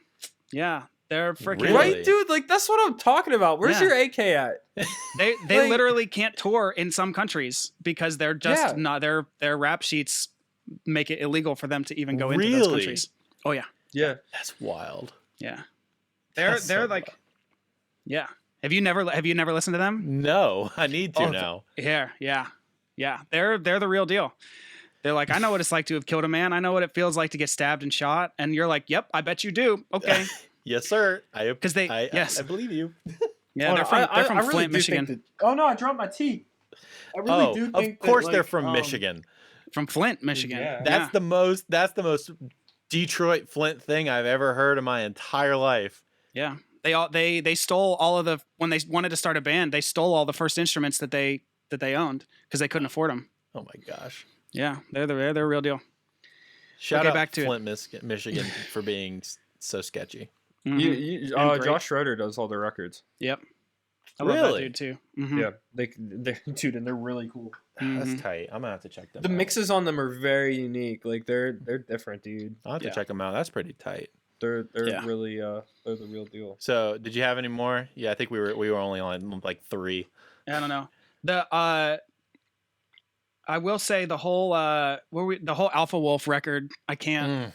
Yeah, they're freaking Really? Right, dude? Like, that's what I'm talking about. Where's Yeah. your AK at? They Like- literally can't tour in some countries because they're just Yeah. not their rap sheets make it illegal for them to even go into those Really? countries. Oh yeah, Yeah. That's wild. yeah. That's They're so like, yeah. Have you never listened to them? No, I need to Oh, now. Yeah. They're the real deal. They're like, I know what it's like to have killed a man. I know what it feels like to get stabbed and shot. And you're like, yep, I bet you do. Okay. Yes, sir. Because they, I believe you. yeah, Oh, they're no, from I really Flint, do Michigan. think that- oh no, I dropped my tea. I really do think of course that, they're like, from Michigan. From Flint, Michigan. Yeah. That's the most Detroit Flint thing I've ever heard in my entire life. Yeah. They stole all of the when they wanted to start a band, they stole all the first instruments that they owned because they couldn't afford them. Oh my gosh. Yeah, they're the real deal. Shout Okay, out back to Flint, Michigan for being so sketchy. Mhm. And great. Josh Schroeder does all the records. Yep. I love that Really? dude too. Mhm. Yeah, they dude, and they're really cool. That's Mhm. tight. I'm gonna have to check them The out. mixes on them are very unique. Like they're different, dude. I'll have to Yeah. check them out. That's pretty tight. They're Yeah. really they're the real deal. So, did you have any more? Yeah, I think we were only on like 3. I don't know. The I will say the whole the whole Alpha Wolf record. I can't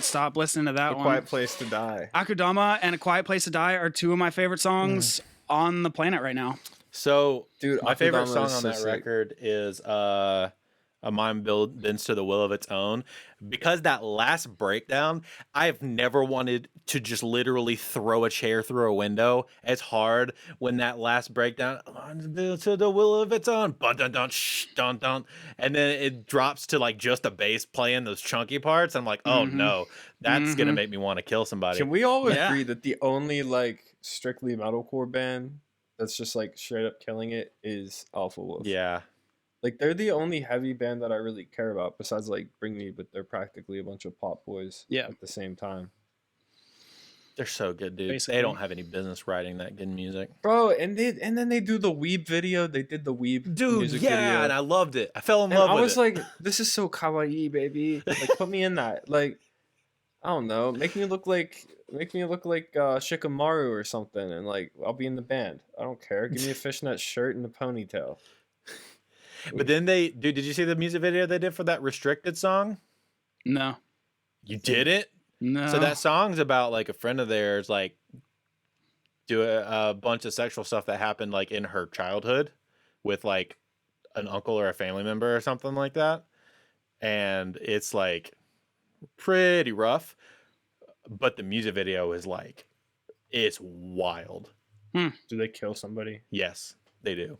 stop listening to that A one. Quiet Place to Die. Akudama and A Quiet Place to Die are two of my favorite songs on the planet right now. So, Dude, my favorite Akudama song is on so that sick. record is A Mind Bends to the Will of Its Own. Because that last breakdown, I've never wanted to just literally throw a chair through a window as hard when that last breakdown, "A Mind Bends to the Will of Its Own, dun dun dun, shh, dun dun," and then it drops to like just a bass playing those chunky parts. I'm like, oh no, that's gonna make me want to kill somebody. Can we all Yeah. agree that the only like strictly metalcore band that's just like straight up killing it is Alpha Wolf? Yeah. Like they're the only heavy band that I really care about besides like Bring Me, but they're practically a bunch of pop boys Yeah. at the same time. They're so good, dude. Basically. They don't have any business writing that good music. Bro, and then they do the Weeb video. They did the Weeb Dude, music yeah, video. and I loved it. I fell in And love I with was it. like, this is so kawaii, baby. Like put me in that. Like, I don't know. Make me look like Shikamaru or something, and like I'll be in the band. I don't care. Give me a fishnet shirt and a ponytail. But then did you see the music video they did for that Restricted song? No. You did it? No. So that song's about like a friend of theirs, like do a bunch of sexual stuff that happened like in her childhood with like an uncle or a family member or something like that. And it's like pretty rough, but the music video is like, it's wild. Do they kill somebody? Yes, they do.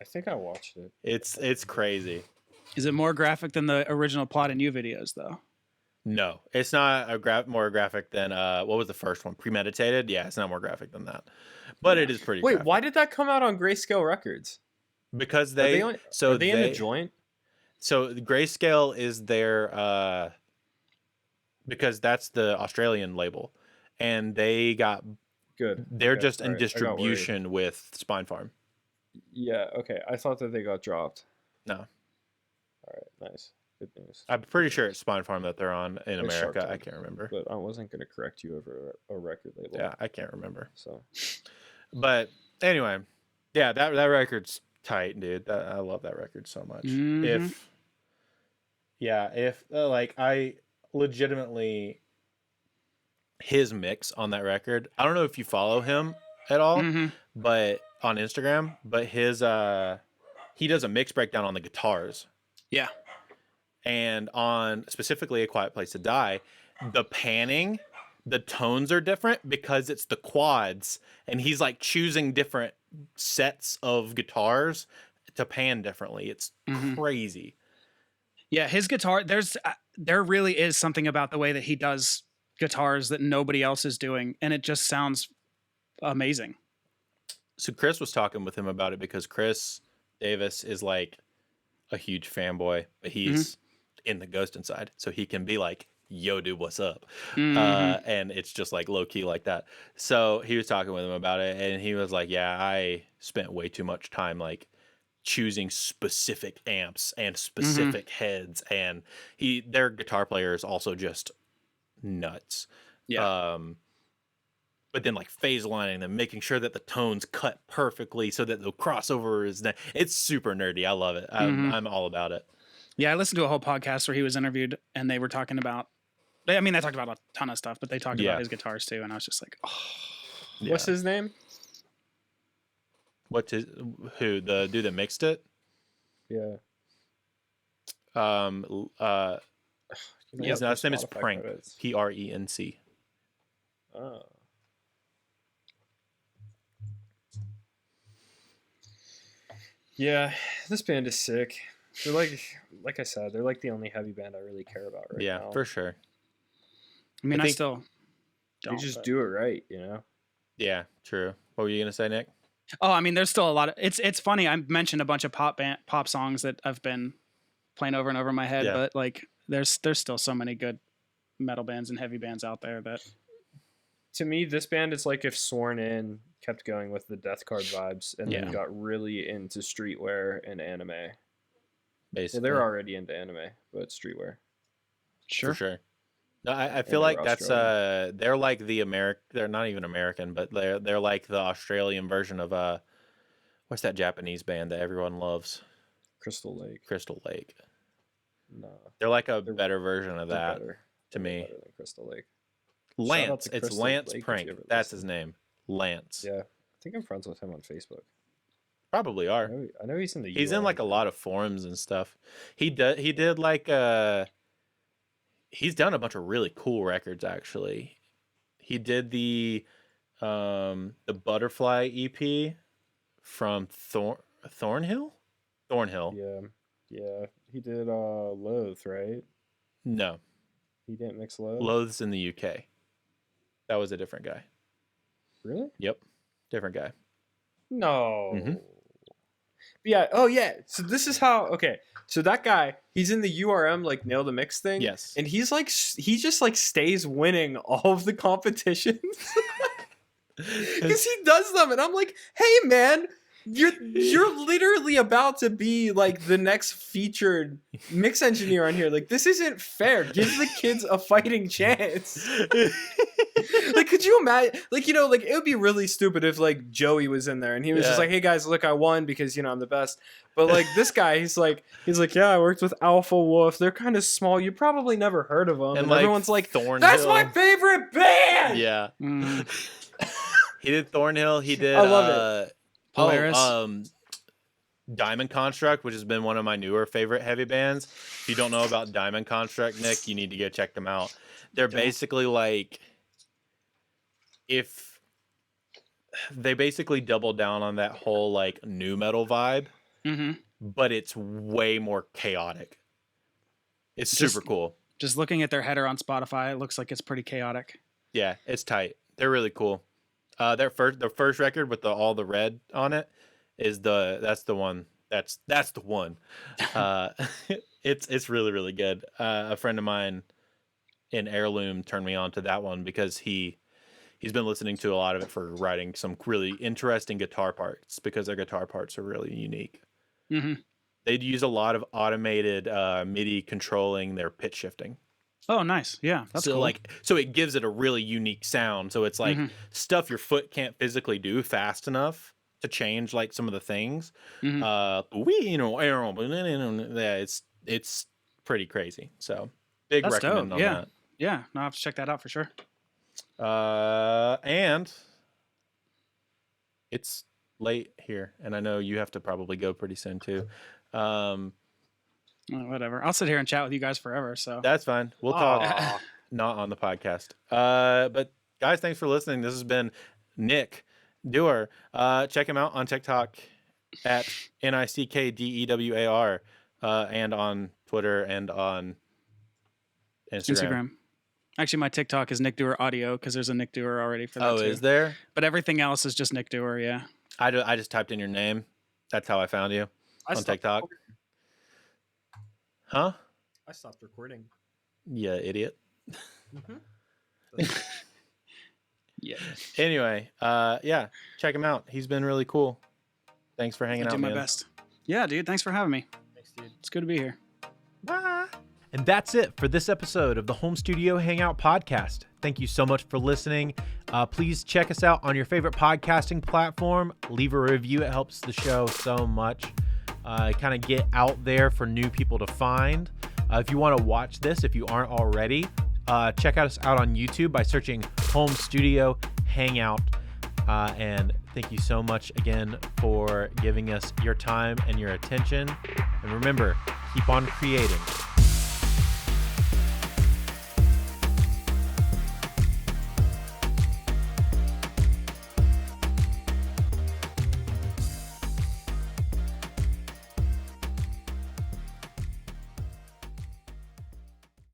I think I watched it. It's crazy. Is it more graphic than the original Plot and You videos though? No, it's not more graphic than what was the first one? Premeditated? Yeah, it's not more graphic than that. But it is pretty Wait, graphic. why did that come out on Grayscale Records? Because Are they in a joint? So Grayscale is their because that's the Australian label, and they got Good. they're Okay, just in alright, I got worried. distribution with Spine Farm. Yeah, okay. I thought that they got dropped. No, All right, nice. Good news. I'm pretty sure it's Spine Farm that they're on in It's Shark America. I Tank. can't remember. But I wasn't going to correct you over a record label. Yeah, I can't remember. So, But anyway, yeah, that record's tight, dude. I love that record so much. Mhm. If like I legitimately his mix on that record. I don't know if you follow him at all, but on Instagram, but his he does a mix breakdown on the guitars. Yeah. And on specifically A Quiet Place to Die, the panning, the tones are different because it's the quads, and he's like choosing different sets of guitars to pan differently. It's crazy. Yeah, his guitar, there really is something about the way that he does guitars that nobody else is doing, and it just sounds amazing. So Chris was talking with him about it because Chris Davis is like a huge fanboy, but he's in the Ghost Inside, so he can be like, yo dude, what's up? And it's just like low key like that. So he was talking with him about it, and he was like, yeah, I spent way too much time like choosing specific amps and specific heads, and their guitar player is also just nuts. But then like phase lining them, making sure that the tones cut perfectly so that the crossover is it's super nerdy. I love it. I'm all about it. Yeah, I listened to a whole podcast where he was interviewed, and they were talking about. They talked about a ton of stuff, but they talked about his guitars too, and I was just like, oh. Yeah. What's his name? Who the dude that mixed it? Yeah. His last name is Spotify Prank. credits. Prenc. Oh. Yeah, this band is sick. They're like I said, they're like the only heavy band I really care about right now. Yeah, for sure. I mean, I think- still They don't. just but- do it right, you know. Yeah, true. What were you gonna say, Nick? Oh, I mean, there's still a lot of. It's funny. I mentioned a bunch of pop songs that I've been playing over and over in my head, Yeah. but like, there's still so many good metal bands and heavy bands out there that. To me, this band is like if Sworn In kept going with the Death Card vibes and then got really into streetwear and anime. Basically, Well, they're already into anime, but streetwear. for sure. No, I feel like that's they're like the they're not even American, but they're like the Australian version of what's that Japanese band that everyone loves? Crystal Lake. Crystal Lake. No, They're like a better version of they're that better. to They're me. better than Crystal Lake. Lance. to It's Crystal Lance Lake if Prank. you ever That's listen. his name. Lance. Yeah, I think I'm friends with him on Facebook. Probably I are. know he's in the. He's in URM like a group. lot of forums and stuff. He did like he's done a bunch of really cool records actually. He did the Butterfly EP from Thornhill? Thornhill. Yeah. He did Loath, right? No. He didn't mix Loath. Loath's in the UK. That was a different guy. Really? Yep. Different guy. No. Mhm. Yeah. Oh, yeah. So this is how. Okay. So that guy, he's in the URM like nail the mix thing. Yes. And he's like, he just like stays winning all of the competitions because he does them, and I'm like, hey man, you're literally about to be like the next featured mix engineer on here. Like, this isn't fair. Give the kids a fighting chance. Like, could you imagine? Like, you know, like it would be really stupid if like Joey was in there and he was just Yeah. like, "Hey guys, look, I won because you know I'm the best." But like this guy, he's like, "Yeah, I worked with Alpha Wolf. They're kind of small. You probably never heard of them." And like, everyone's like, Thornhill. "That's my favorite band." Yeah. Mm. He did Thornhill. He did I love it. Polaris. Diamond Construct, which has been one of my newer favorite heavy bands. If you don't know about Diamond Construct, Nick, you need to go check them out. They're basically like, if they basically double down on that whole like nu metal vibe, Mm-hmm. but it's way more chaotic. It's Just- super cool. Just looking at their header on Spotify, it looks like it's pretty chaotic. Yeah, it's tight. They're really cool. Their first record with all the red on it is that's the one. That's the one. It's really, really good. A friend of mine in Heirloom turned me on to that one because he's been listening to a lot of it for writing some really interesting guitar parts, because their guitar parts are really unique. Mm-hmm. They'd use a lot of automated MIDI controlling their pitch shifting. Oh, nice. Yeah, that's so cool. so it gives it a really unique sound. So it's like Mhm. stuff your foot can't physically do fast enough to change like some of the things. Mhm. Yeah, it's pretty crazy. So big That's recommend dope, on yeah. that. Yeah, no, I have to check that out for sure. And it's late here, and I know you have to probably go pretty soon too. Whatever. I'll sit here and chat with you guys forever. So That's fine. We'll talk not on the podcast. But guys, thanks for listening. This has been Nick Dewar. Check him out on TikTok at NICKDEWAR, and on Twitter and on Instagram. Actually, my TikTok is Nick Dewar Audio because there's a Nick Dewar already for that Oh, too. is there? But everything else is just Nick Dewar. Yeah. I just typed in your name. That's how I found you I on stopped TikTok. recording. Huh? I stopped recording. Yeah, idiot. Yeah. Anyway, yeah, check him out. He's been really cool. Thanks for hanging I out, do my man. best. Yeah, dude. Thanks for having me. Thanks, dude. It's good to be here. Bye. And that's it for this episode of the Home Studio Hangout podcast. Thank you so much for listening. Please check us out on your favorite podcasting platform. Leave a review. It helps the show so much. Kind of get out there for new people to find. If you want to watch this, if you aren't already, check us out on YouTube by searching Home Studio Hangout. And thank you so much again for giving us your time and your attention. And remember, keep on creating.